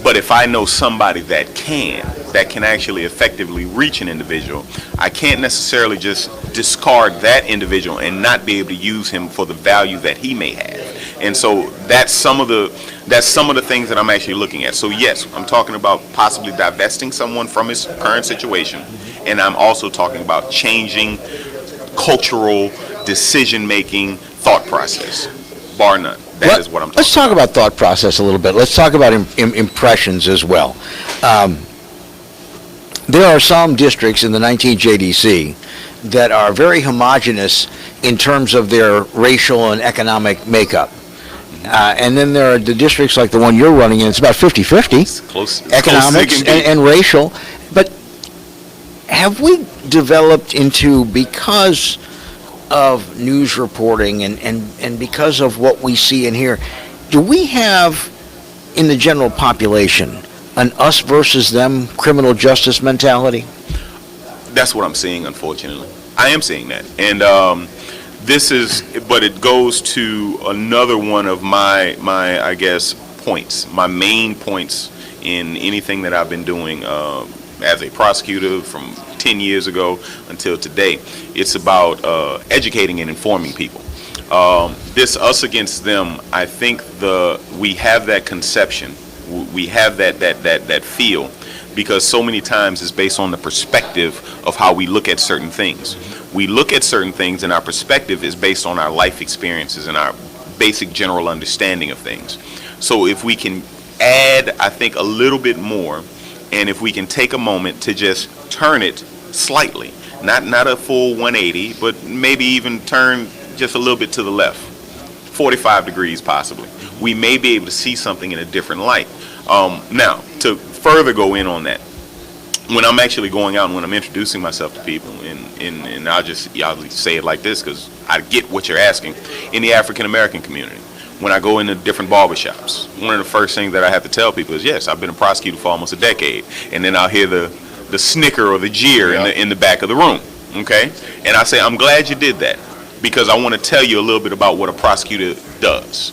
But if I know somebody that can actually effectively reach an individual, I can't necessarily just discard that individual and not be able to use him for the value that he may have. And so that's some of the things that I'm actually looking at. So yes, I'm talking about possibly divesting someone from his current situation, and I'm also talking about changing cultural decision-making thought process, bar none. That is what I'm talking about. Let's talk about thought process a little bit. Let's talk about impressions as well. There are some districts in the 19th JDC that are very homogeneous in terms of their racial and economic makeup. And then there are the districts like the one you're running in, it's about 50-50, Close economics and racial. But have we developed into, because of news reporting and because of what we see and hear, do we have in the general population an us versus them criminal justice mentality? That's what I'm seeing, unfortunately. I am seeing that. And but it goes to another one of my I guess, points, my main points in anything that I've been doing as a prosecutor from 10 years ago until today. It's about educating and informing people. This us against them, I think we have that conception, we have that feel, because so many times it's based on the perspective of how we look at certain things. We look at certain things and our perspective is based on our life experiences and our basic general understanding of things. So if we can add, I think, a little bit more, and if we can take a moment to just turn it slightly, not a full 180, but maybe even turn just a little bit to the left, 45 degrees possibly, we may be able to see something in a different light. Now, to further go in on that, when I'm actually going out and when I'm introducing myself to people, and I'll say it like this because I get what you're asking, in the African American community, when I go into different barbershops, one of the first things that I have to tell people is, yes, I've been a prosecutor for almost a decade, and then I'll hear the snicker or the jeer in the back of the room, okay? And I say, I'm glad you did that, because I want to tell you a little bit about what a prosecutor does.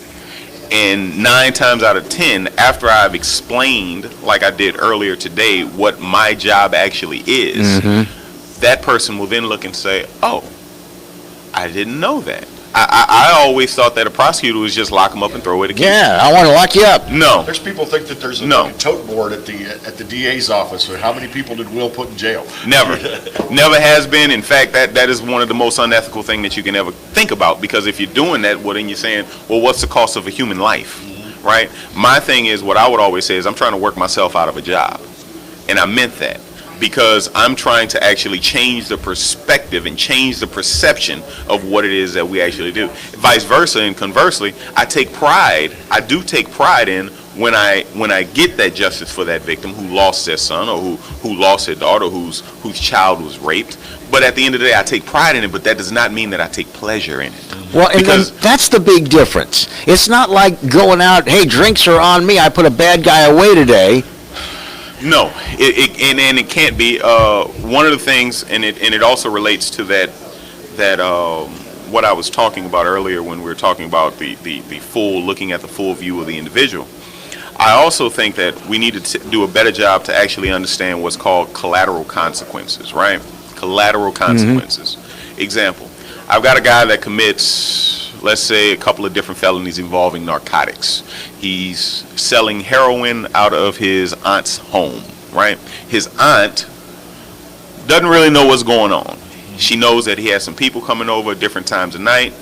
And 9 times out of 10, after I've explained, like I did earlier today, what my job actually is, that person will then look and say, oh, I didn't know that. I always thought that a prosecutor was just lock them up and throw away the key. Yeah, I want to lock you up. No. There's people think that there's a No. tote board at the DA's office. So how many people did Will put in jail? Never. Never has been. In fact, that is one of the most unethical thing that you can ever think about, because if you're doing that, well, then you're saying, well, what's the cost of a human life, right? My thing is, what I would always say is, I'm trying to work myself out of a job. And I meant that, because I'm trying to actually change the perspective and change the perception of what it is that we actually do. Vice versa and conversely, I do take pride in when I get that justice for that victim who lost their son, or who lost their daughter, whose child was raped. But at the end of the day, I take pride in it, but that does not mean that I take pleasure in it. Well, and then that's the big difference. It's not like going out, hey, drinks are on me, I put a bad guy away today. No, it can't be. One of the things, and it also relates to that what I was talking about earlier when we were talking about the full, looking at the full view of the individual. I also think that we need to do a better job to actually understand what's called collateral consequences, right? Collateral consequences. Example, I've got a guy that commits, let's say, a couple of different felonies involving narcotics. He's selling heroin out of his aunt's home, right? His aunt doesn't really know what's going on. She knows that he has some people coming over at different times of night,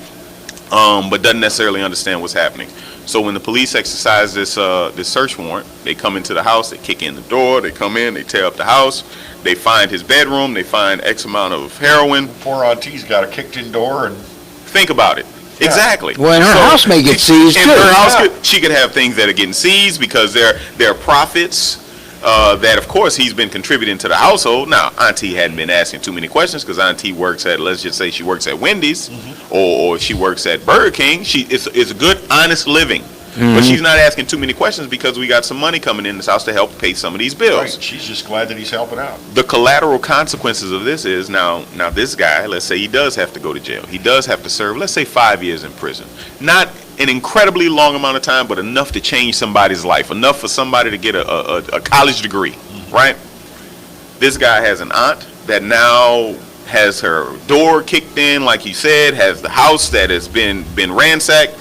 but doesn't necessarily understand what's happening. So when the police exercise this search warrant, they come into the house, they kick in the door, they come in, they tear up the house, they find his bedroom, they find X amount of heroin. Poor auntie's got a kicked-in door, and think about it. Yeah. Exactly. Well, and her house may get seized, too. Her house she could have things that are getting seized because there are profits that, of course, he's been contributing to the household. Now, auntie hadn't been asking too many questions because auntie works at, let's just say she works at Wendy's, or she works at Burger King. It's a good, honest living. But she's not asking too many questions because we got some money coming in this house to help pay some of these bills. right, she's just glad that he's helping out. The collateral consequences of this is now this guy, let's say he does have to go to jail. He does have to serve, let's say, 5 years in prison. Not an incredibly long amount of time, but enough to change somebody's life, enough for somebody to get a college degree, right? This guy has an aunt that now has her door kicked in, like he said, has the house that has been ransacked.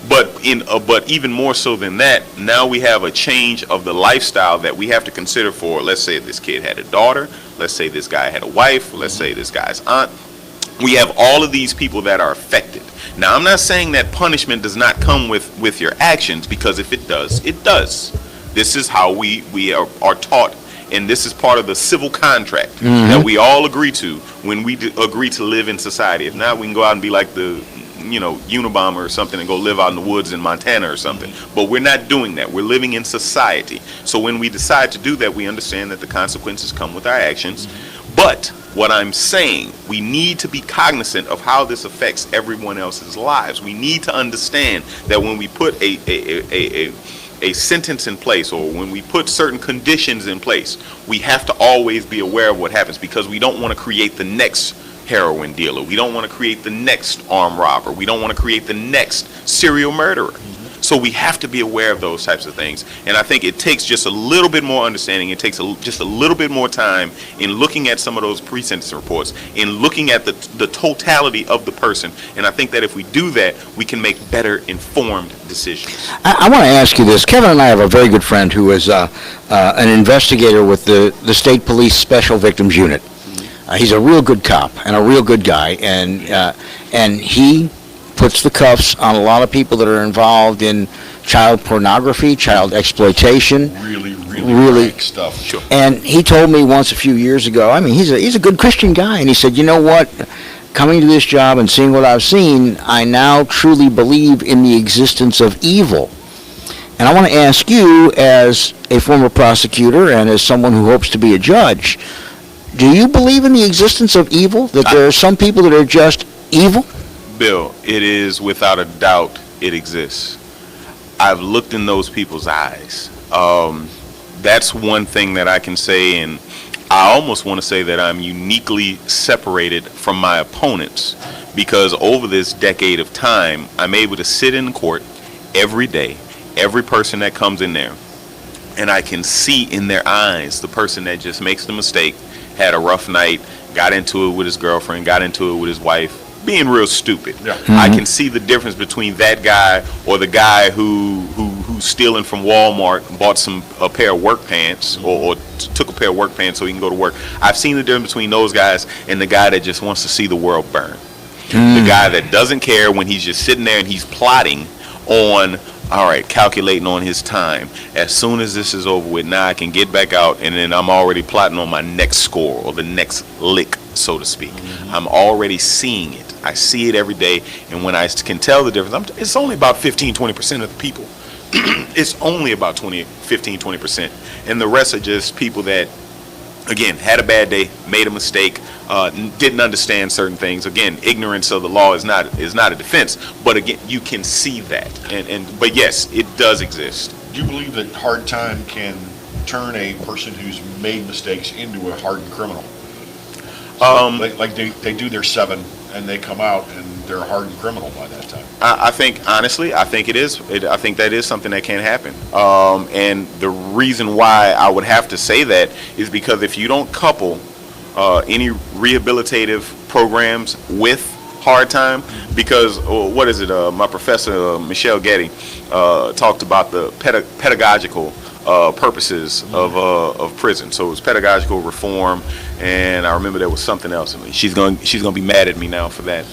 But even more so than that, now we have a change of the lifestyle that we have to consider for, let's say this kid had a daughter, let's say this guy had a wife, let's say this guy's aunt. We have all of these people that are affected. Now, I'm not saying that punishment does not come with your actions, because if it does, it does. This is how we are taught, and this is part of the civil contract that we all agree to when we agree to live in society. If not, we can go out and be like the Unabomber or something and go live out in the woods in Montana or something. But we're not doing that. We're living in society. So when we decide to do that, we understand that the consequences come with our actions. But what I'm saying, we need to be cognizant of how this affects everyone else's lives. We need to understand that when we put a sentence in place, or when we put certain conditions in place, we have to always be aware of what happens, because we don't want to create the next heroin dealer. We don't want to create the next armed robber. We don't want to create the next serial murderer. So we have to be aware of those types of things. And I think it takes just a little bit more understanding. It takes just a little bit more time in looking at some of those pre-sentence reports, in looking at the totality of the person. And I think that if we do that, we can make better informed decisions. I want to ask you this. Kevin and I have a very good friend who is an investigator with the State Police Special Victims Unit. He's a real good cop and a real good guy, and he puts the cuffs on a lot of people that are involved in child pornography, child exploitation. Really rank stuff. Sure. And he told me once a few years ago, I mean, he's a good Christian guy, and he said, you know what, coming to this job and seeing what I've seen, I now truly believe in the existence of evil. And I want to ask you, as a former prosecutor and as someone who hopes to be a judge, do you believe in the existence of evil, that there are some people that are just evil? Bill, it is without a doubt it exists. I've looked in those people's eyes. That's one thing that I can say, and I almost want to say that I'm uniquely separated from my opponents, because over this decade of time, I'm able to sit in court every day, every person that comes in there, and I can see in their eyes the person that just makes the mistake, had a rough night, got into it with his girlfriend, got into it with his wife, being real stupid. Yeah. I can see the difference between that guy or the guy who's stealing from Walmart and bought a pair of work pants or took a pair of work pants so he can go to work. I've seen the difference between those guys and the guy that just wants to see the world burn. The guy that doesn't care when he's just sitting there and he's plotting on, all right, calculating on his time. As soon as this is over with, now I can get back out, and then I'm already plotting on my next score or the next lick, so to speak. I'm already seeing it. I see it every day, and when I can tell the difference, it's only about 15-20% of the people. It's only about 15-20%, and the rest are just people that, again, had a bad day, made a mistake, didn't understand certain things. Again, ignorance of the law is not a defense, but again, you can see that. But yes, it does exist. Do you believe that hard time can turn a person who's made mistakes into a hardened criminal? Like they do their 7 and they come out and they're a hardened criminal by that time. I think, honestly, I think it is. I think that is something that can happen. And the reason why I would have to say that is because if you don't couple any rehabilitative programs with hard time, because what is it? My professor, Michelle Getty, talked about the pedagogical purposes of prison. So it was pedagogical reform, and I remember there was something else. She's going to be mad at me now for that.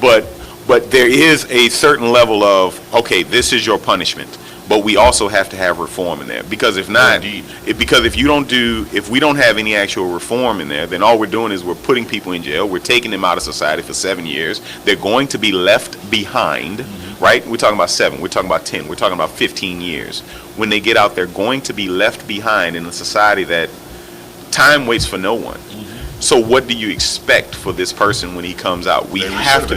But there is a certain level of, okay, this is your punishment, but we also have to have reform in there, because if not, if we don't have any actual reform in there, then all we're doing is we're putting people in jail, we're taking them out of society for 7 years, they're going to be left behind, right? We're talking about 7, we're talking about 10, we're talking about 15 years. When they get out, they're going to be left behind in a society that time waits for no one. So what do you expect for this person when he comes out? We have to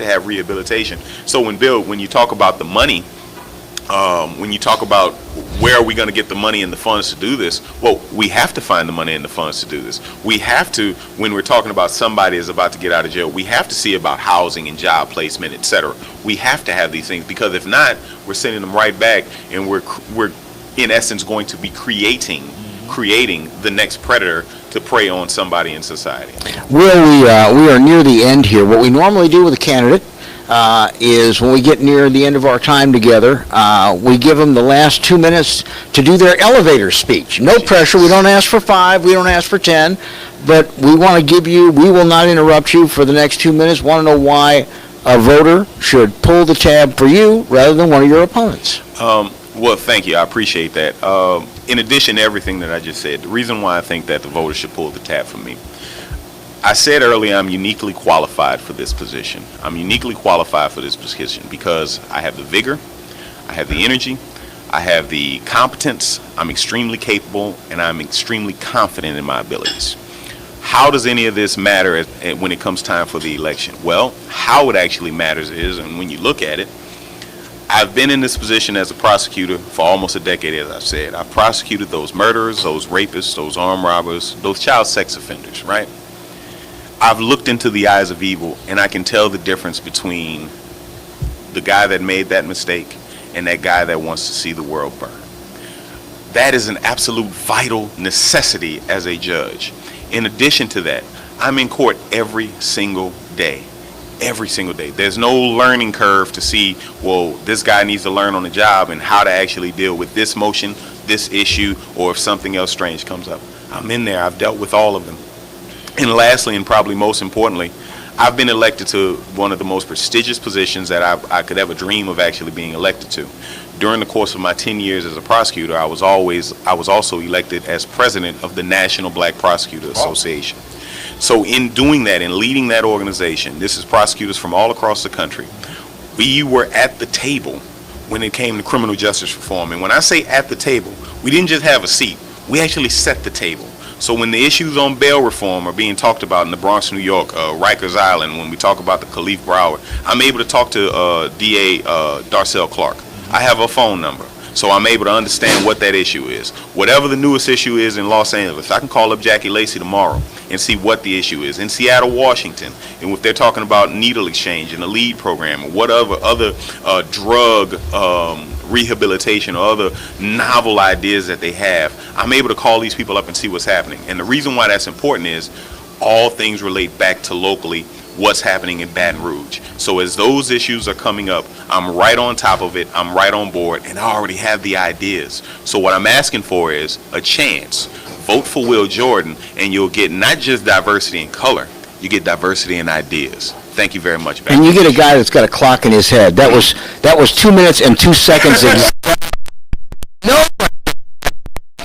have rehabilitation. So when you talk about the money, when you talk about where are we going to get the money and the funds to do this, well, we have to find the money and the funds to do this. We have to, when we're talking about somebody is about to get out of jail, we have to see about housing and job placement, etc. We have to have these things, because if not, we're sending them right back, and we're in essence going to be creating the next predator to prey on somebody in society. Well, we are near the end here. What we normally do with a candidate is when we get near the end of our time together, we give them the last 2 minutes to do their elevator speech. No pressure. We don't ask for 5. We don't ask for 10. But we want to give you, we will not interrupt you for the next 2 minutes. Want to know why a voter should pull the tab for you rather than one of your opponents? Well, thank you. I appreciate that. In addition to everything that I just said, the reason why I think that the voters should pull the tab for me, I said earlier I'm uniquely qualified for this position. I'm uniquely qualified for this position because I have the vigor, I have the energy, I have the competence, I'm extremely capable, and I'm extremely confident in my abilities. How does any of this matter when it comes time for the election? Well, how it actually matters is, and when you look at it, I've been in this position as a prosecutor for almost a decade, as I've said. I've prosecuted those murderers, those rapists, those armed robbers, those child sex offenders, right? I've looked into the eyes of evil, and I can tell the difference between the guy that made that mistake and that guy that wants to see the world burn. That is an absolute vital necessity as a judge. In addition to that, I'm in court every single day. Every single day. There's no learning curve to see, well, this guy needs to learn on the job and how to actually deal with this motion, this issue, or if something else strange comes up. I'm in there. I've dealt with all of them. And lastly, and probably most importantly, I've been elected to one of the most prestigious positions that I could ever dream of actually being elected to. During the course of my 10 years as a prosecutor, I was also elected as president of the National Black Prosecutor Association. So in doing that and leading that organization, this is prosecutors from all across the country, we were at the table when it came to criminal justice reform. And when I say at the table, we didn't just have a seat, we actually set the table. So when the issues on bail reform are being talked about in the Bronx, New York, Rikers Island, when we talk about the Khalif Broward, I'm able to talk to DA Darcel Clark. I have a phone number. So I'm able to understand what that issue is. Whatever the newest issue is in Los Angeles, I can call up Jackie Lacey tomorrow and see what the issue is. In Seattle, Washington, and if they're talking about needle exchange and the LEAD program, or whatever other drug rehabilitation or other novel ideas that they have, I'm able to call these people up and see what's happening. And the reason why that's important is all things relate back to locally what's happening in Baton Rouge. So as those issues are coming up, I'm right on top of it, I'm right on board, and I already have the ideas. So what I'm asking for is a chance. Vote for Will Jordan, and you'll get not just diversity in color, you get diversity in ideas. Thank you very much, Baton And you Rouge. get a guy that's got a clock in his head. That was 2 minutes and 2 seconds. No.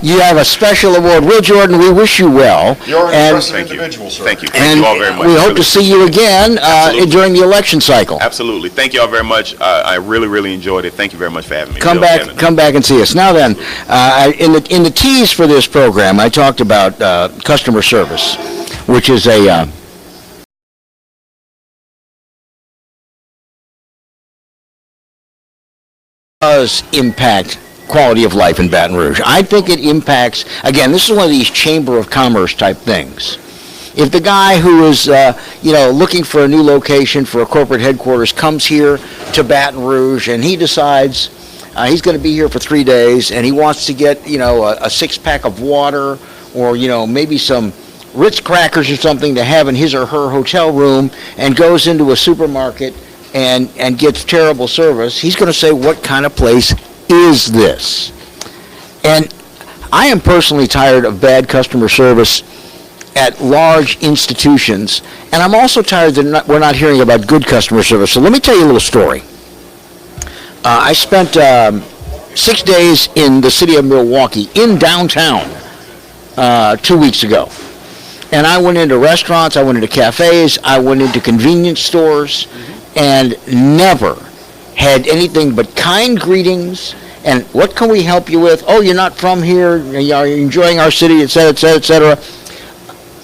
You have a special award. Will Jordan, we wish you well. You're an And- impressive Thank you. individual, sir. Thank you. Thank And you all very much. we hope Really. to see you again Absolutely. during the election cycle. Absolutely. Thank you all very much. I really, really enjoyed it. Thank you very much for having me. Come Bill, back, Kevin. come back and see us. Now then, in the tease for this program, I talked about customer service, which is a does impact quality of life in Baton Rouge. I think it impacts. Again, this is one of these Chamber of Commerce type things. If the guy who is, looking for a new location for a corporate headquarters comes here to Baton Rouge and he decides he's going to be here for 3 days and he wants to get, a six-pack of water or, maybe some Ritz crackers or something to have in his or her hotel room and goes into a supermarket and gets terrible service, he's going to say, what kind of place is this? And I am personally tired of bad customer service at large institutions, and I'm also tired that we're not hearing about good customer service. So let me tell you a little story. I spent 6 days in the city of Milwaukee, in downtown, 2 weeks ago. And I went into restaurants, I went into cafes, I went into convenience stores, and never had anything but kind greetings and what can we help you with? Oh, you're not from here, you're enjoying our city, et cetera, et cetera, et cetera.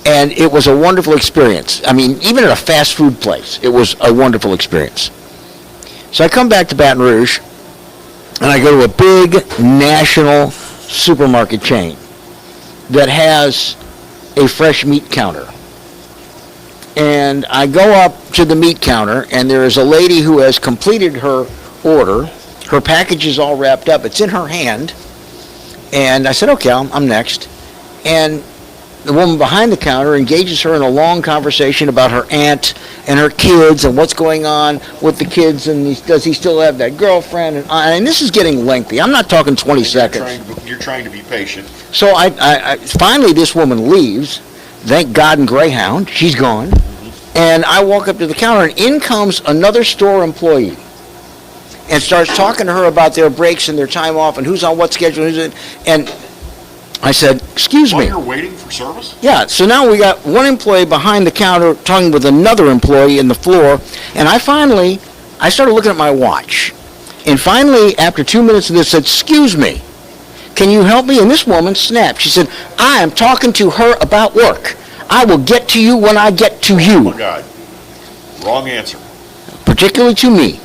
And it was a wonderful experience. I mean, even at a fast food place, it was a wonderful experience. So I come back to Baton Rouge, and I go to a big national supermarket chain that has a fresh meat counter. And I go up to the meat counter, and there is a lady who has completed her order. Her package is all wrapped up. It's in her hand. And I said, okay, I'm next. And the woman behind the counter engages her in a long conversation about her aunt and her kids and what's going on with the kids and does he still have that girlfriend? And this is getting lengthy. I'm not talking 20 seconds. You're trying to be patient. So I finally this woman leaves. Thank God and Greyhound. She's gone. And I walk up to the counter, and in comes another store employee and starts talking to her about their breaks and their time off and who's on what schedule. And I said, excuse me. While you're waiting for service? Yeah, so now we got one employee behind the counter talking with another employee in the floor, and I started looking at my watch. And finally, after 2 minutes of this, said, excuse me, can you help me? And this woman snapped. She said, I am talking to her about work. I will get to you when I get to Oh, you. my God. Wrong answer. Particularly to me.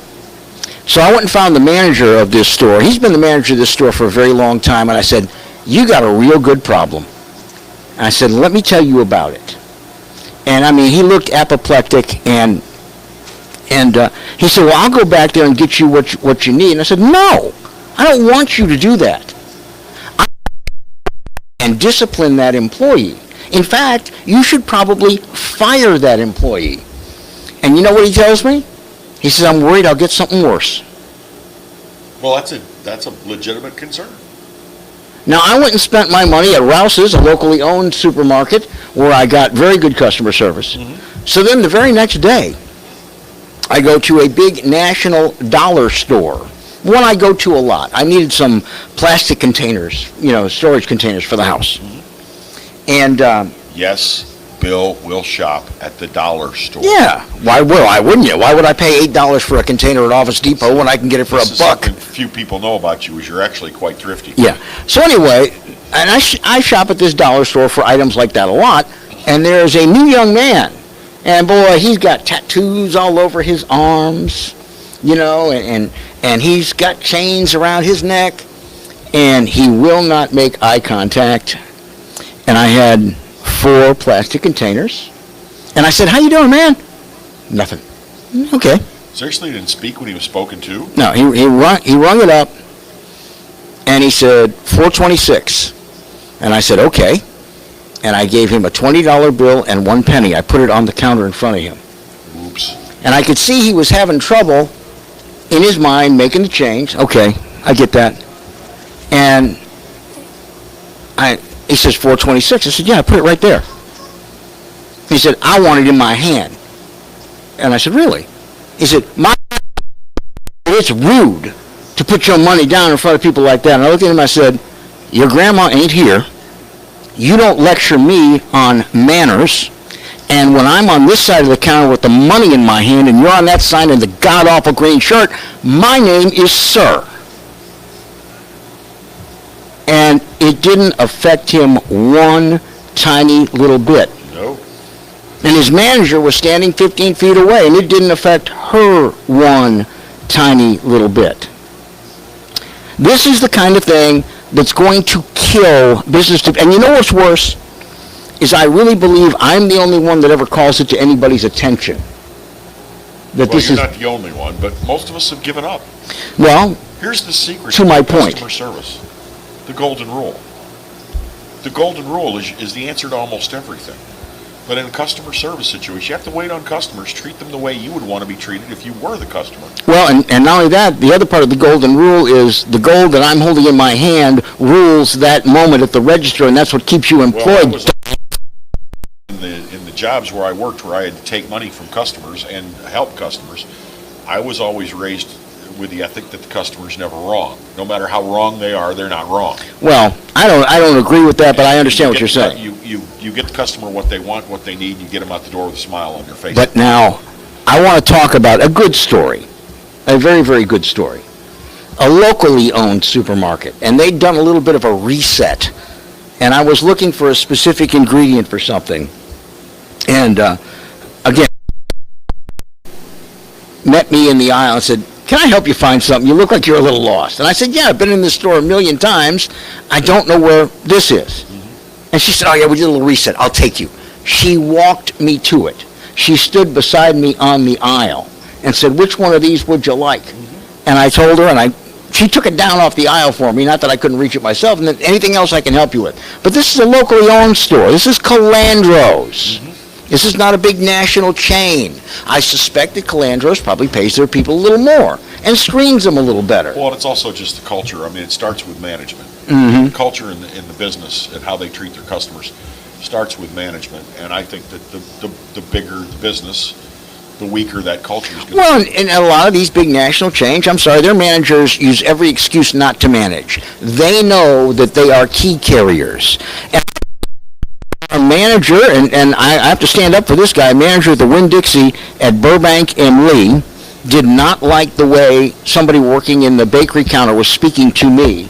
So I went and found the manager of this store. He's been the manager of this store for a very long time, and I said, you got a real good problem. And I said, let me tell you about it. And I mean, he looked apoplectic, and he said, well, I'll go back there and get you what you need. And I said, no, I don't want you to do that. And discipline that employee. In fact, you should probably fire that employee. And you know what he tells me? He says, I'm worried I'll get something worse. Well, that's a legitimate concern. Now, I went and spent my money at Rouse's, a locally owned supermarket, where I got very good customer service. Mm-hmm. So then the very next day, I go to a big national dollar store, one I go to a lot. I needed some plastic containers, storage containers for the house. Mm-hmm. And yes, Bill will shop at the dollar store. yeah, why wouldn't you? Why would I pay $8 for a container at Office Depot when I can get it for This a is buck? something few people know about you is you're actually quite thrifty. Yeah. So anyway, and I shop at this dollar store for items like that a lot, and there's a new young man, and boy, he's got tattoos all over his arms, and he's got chains around his neck, and he will not make eye contact. And I had 4 plastic containers, and I said, how you doing, man? Nothing. Okay. Seriously, he didn't speak when he was spoken to? No, he rung it up, and he said, 426. And I said, okay. and I gave him a $20 bill and 1 penny. I put it on the counter in front of him. Oops. And I could see he was having trouble in his mind making the change. Okay, I get that. And he says, $4.26. I said, yeah, I put it right there. He said, I want it in my hand. And I said, really? He said, it's rude to put your money down in front of people like that. And I looked at him and I said, your grandma ain't here. You don't lecture me on manners. And when I'm on this side of the counter with the money in my hand and you're on that side in the god-awful green shirt, my name is Sir. And it didn't affect him one tiny little bit. No. And his manager was standing 15 feet away, and it didn't affect her one tiny little bit. This is the kind of thing that's going to kill business. And you know what's worse? Is I really believe I'm the only one that ever calls it to anybody's attention. That Well, this you're is, not the only one, but most of us have given up. well, Here's the secret To my customer point. service. The golden rule. The golden rule is the answer to almost everything. But in a customer service situation, you have to wait on customers, treat them the way you would want to be treated if you were the customer. well, and not only that, the other part of the golden rule is the gold that I'm holding in my hand rules that moment at the register, and that's what keeps you Well, I employed. was in the jobs where I worked, where I had to take money from customers and help customers, I was always raised with the ethic that the customer's never wrong. No matter how wrong they are, they're not wrong. Well, I don't agree with that, but I understand what You you're get- saying. You get the customer what they want, what they need, and you get them out the door with a smile on your face. But now, I want to talk about a good story, a very, very good story. A locally owned supermarket, and they'd done a little bit of a reset, and I was looking for a specific ingredient for something. And again, met me in the aisle and said, can I help you find something? You look like you're a little lost. And I said, yeah, I've been in this store a million times. I don't know where this is. And she said, oh yeah, we did a little reset. I'll take you. She walked me to it. She stood beside me on the aisle and said, which one of these would you like? And I told her, and she took it down off the aisle for me, not that I couldn't reach it myself, and then anything else I can help you with. But this is a locally owned store. This is Calandro's. This is not a big national chain. I suspect that Calandro's probably pays their people a little more and screens them a little better. Well, it's also just the culture. I mean, it starts with management. Mm-hmm. Culture in the business and how they treat their customers starts with management. And I think that the bigger the business, the weaker that culture is going to be. Well, and a lot of these big national chains, I'm sorry, their managers use every excuse not to manage. They know that they are key carriers. And a manager, and I have to stand up for this guy, manager at the Winn-Dixie at Burbank and Lee, did not like the way somebody working in the bakery counter was speaking to me,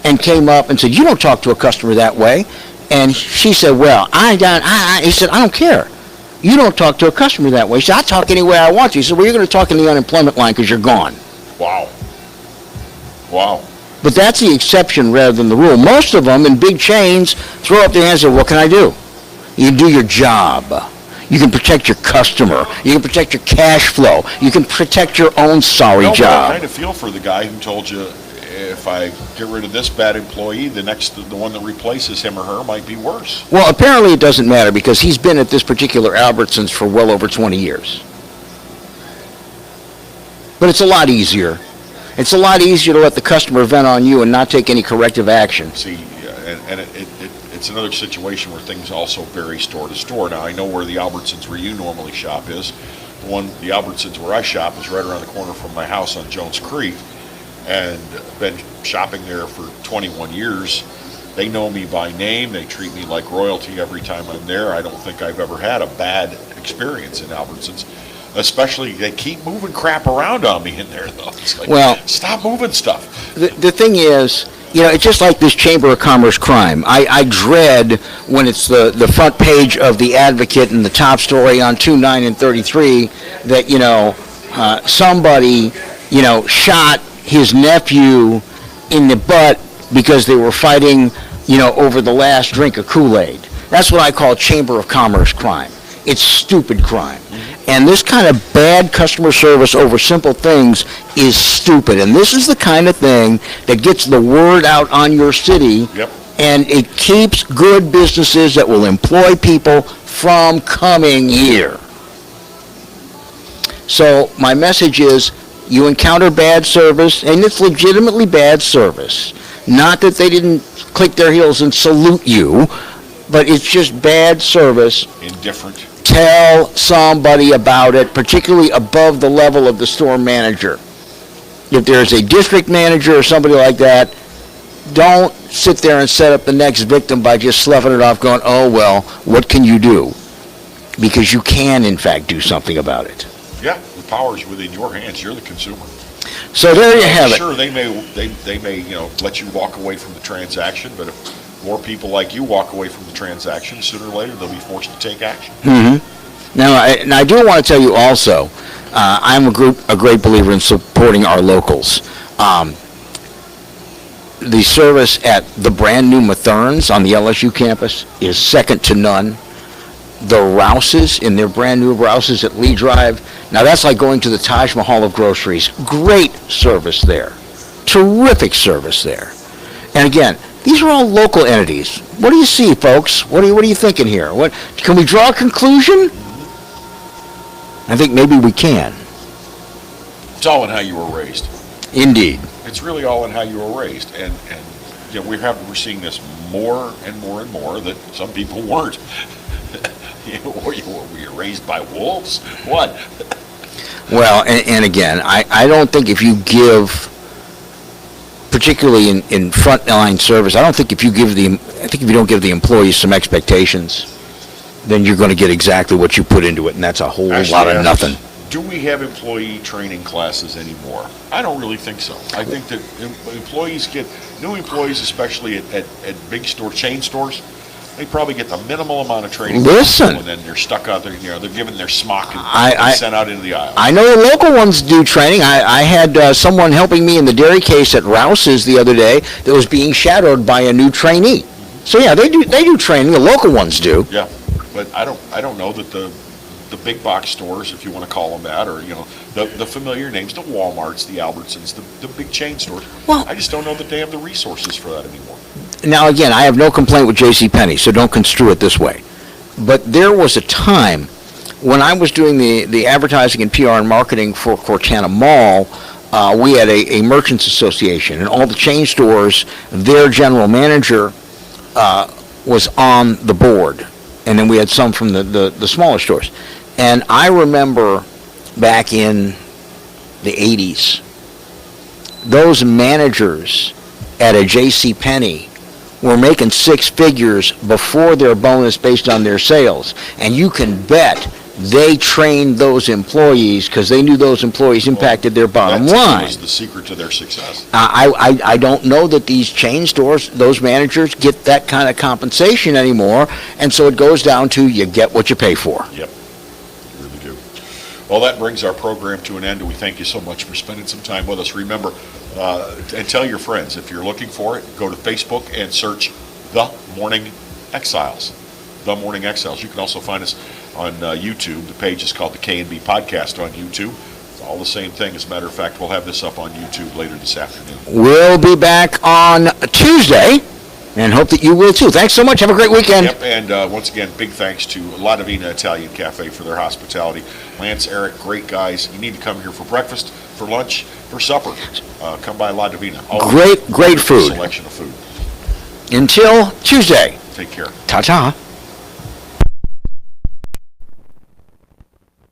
and came up and said, you don't talk to a customer that way. And she said, well, he said, I don't care. You don't talk to a customer that way. He said, I talk any way I want to. He said, well, you're going to talk in the unemployment line because you're gone. Wow. Wow. But that's the exception rather than the rule. Most of them in big chains throw up their hands and say, what can I do? You can do your job. You can protect your customer. You can protect your cash flow. You can protect your own sorry No, but I job. kind of feel for the guy who told you, if I get rid of this bad employee, the one that replaces him or her might be worse. Well, apparently it doesn't matter because he's been at this particular Albertsons for well over 20 years. But it's a lot easier. It's a lot easier to let the customer vent on you and not take any corrective action. See, and it's another situation where things also vary store to store. Now, I know where the Albertsons where you normally shop is. The Albertsons where I shop is right around the corner from my house on Jones Creek, and been shopping there for 21 years. They know me by name. They treat me like royalty every time I'm there. I don't think I've ever had a bad experience in Albertsons. Especially, they keep moving crap around on me in there, though. It's like, Well, stop moving stuff. The thing is, it's just like this Chamber of Commerce crime. I dread when it's the front page of the Advocate and the top story on 2, 9, and 33 that, somebody, shot his nephew in the butt because they were fighting, over the last drink of Kool-Aid. That's what I call Chamber of Commerce crime. It's stupid crime. And this kind of bad customer service over simple things is stupid. And this is the kind of thing that gets the word out on your city Yep. And it keeps good businesses that will employ people from coming here. So my message is, you encounter bad service, and it's legitimately bad service. Not that they didn't click their heels and salute you, but it's just bad service. Indifferent. Tell somebody about it, particularly above the level of the store manager. If there's a district manager or somebody like that, don't sit there and set up the next victim by just sloughing it off going, oh, well, what can you do? Because you can, in fact, do something about it. Yeah, the power's within your hands. You're the consumer. So there you have it. Sure, they may let you walk away from the transaction, but if more people like you walk away from the transaction, sooner or later they'll be forced to take action. Mm-hmm. Now, I do want to tell you also, I'm a great believer in supporting our locals. The service at the brand new Mathern's on the LSU campus is second to none. The Rouses, in their brand new Rouses at Lee Drive, now that's like going to the Taj Mahal of groceries. Great service there. Terrific service there. And again, these are all local entities. What do you see, folks? What are you thinking here? What can we draw a conclusion? I think maybe we can. It's all in how you were raised. Indeed. It's really all in how you were raised, and you know, we're seeing this more and more and more that some people weren't. Were you raised by wolves? What? Well, and again, I don't think if you give, particularly in frontline service, I think if you don't give the employees some expectations, then you're going to get exactly what you put into it, and that's a whole lot of nothing. Do we have employee training classes anymore? I don't really think so. I think that new employees, especially at big chain stores, they probably get the minimal amount of training. Listen. And then they're stuck out there, they're given their smock and sent out into the aisle. I know the local ones do training. I had someone helping me in the dairy case at Rouse's the other day that was being shadowed by a new trainee. So yeah, they do training. The local ones do. Yeah, but I don't know that the big box stores, if you want to call them that, or the familiar names, the Walmarts, the Albertsons, the big chain stores. Well, I just don't know that they have the resources for that anymore. Now again, I have no complaint with JCPenney, so don't construe it this way. But there was a time when I was doing the advertising and PR and marketing for Cortana Mall. We had a merchants association, and all the chain stores, their general manager was on the board, and then we had some from the smaller stores. And I remember back in the 80s, those managers at a JCPenney were making six figures before their bonus based on their sales. And you can bet they trained those employees because they knew those employees impacted their bottom line. That was the secret to their success. I don't know that these chain stores, those managers, get that kind of compensation anymore, and so it goes down to you get what you pay for. Yep, you really do. Well, that brings our program to an end, and we thank you so much for spending some time with us. Remember, and tell your friends, if you're looking for it, go to Facebook and search The Morning Exiles. The Morning Exiles. You can also find us on YouTube. The page is called the K&B Podcast on YouTube. It's all the same thing. As a matter of fact, we'll have this up on YouTube later this afternoon. We'll be back on Tuesday, and hope that you will too. Thanks so much. Have a great weekend. Yep, and once again, big thanks to La Divina Italian Cafe for their hospitality. Lance, Eric, great guys. You need to come here for breakfast, for lunch, for supper. Come by La Divina. Great food. Selection of food. Until Tuesday. Take care. Ta-ta.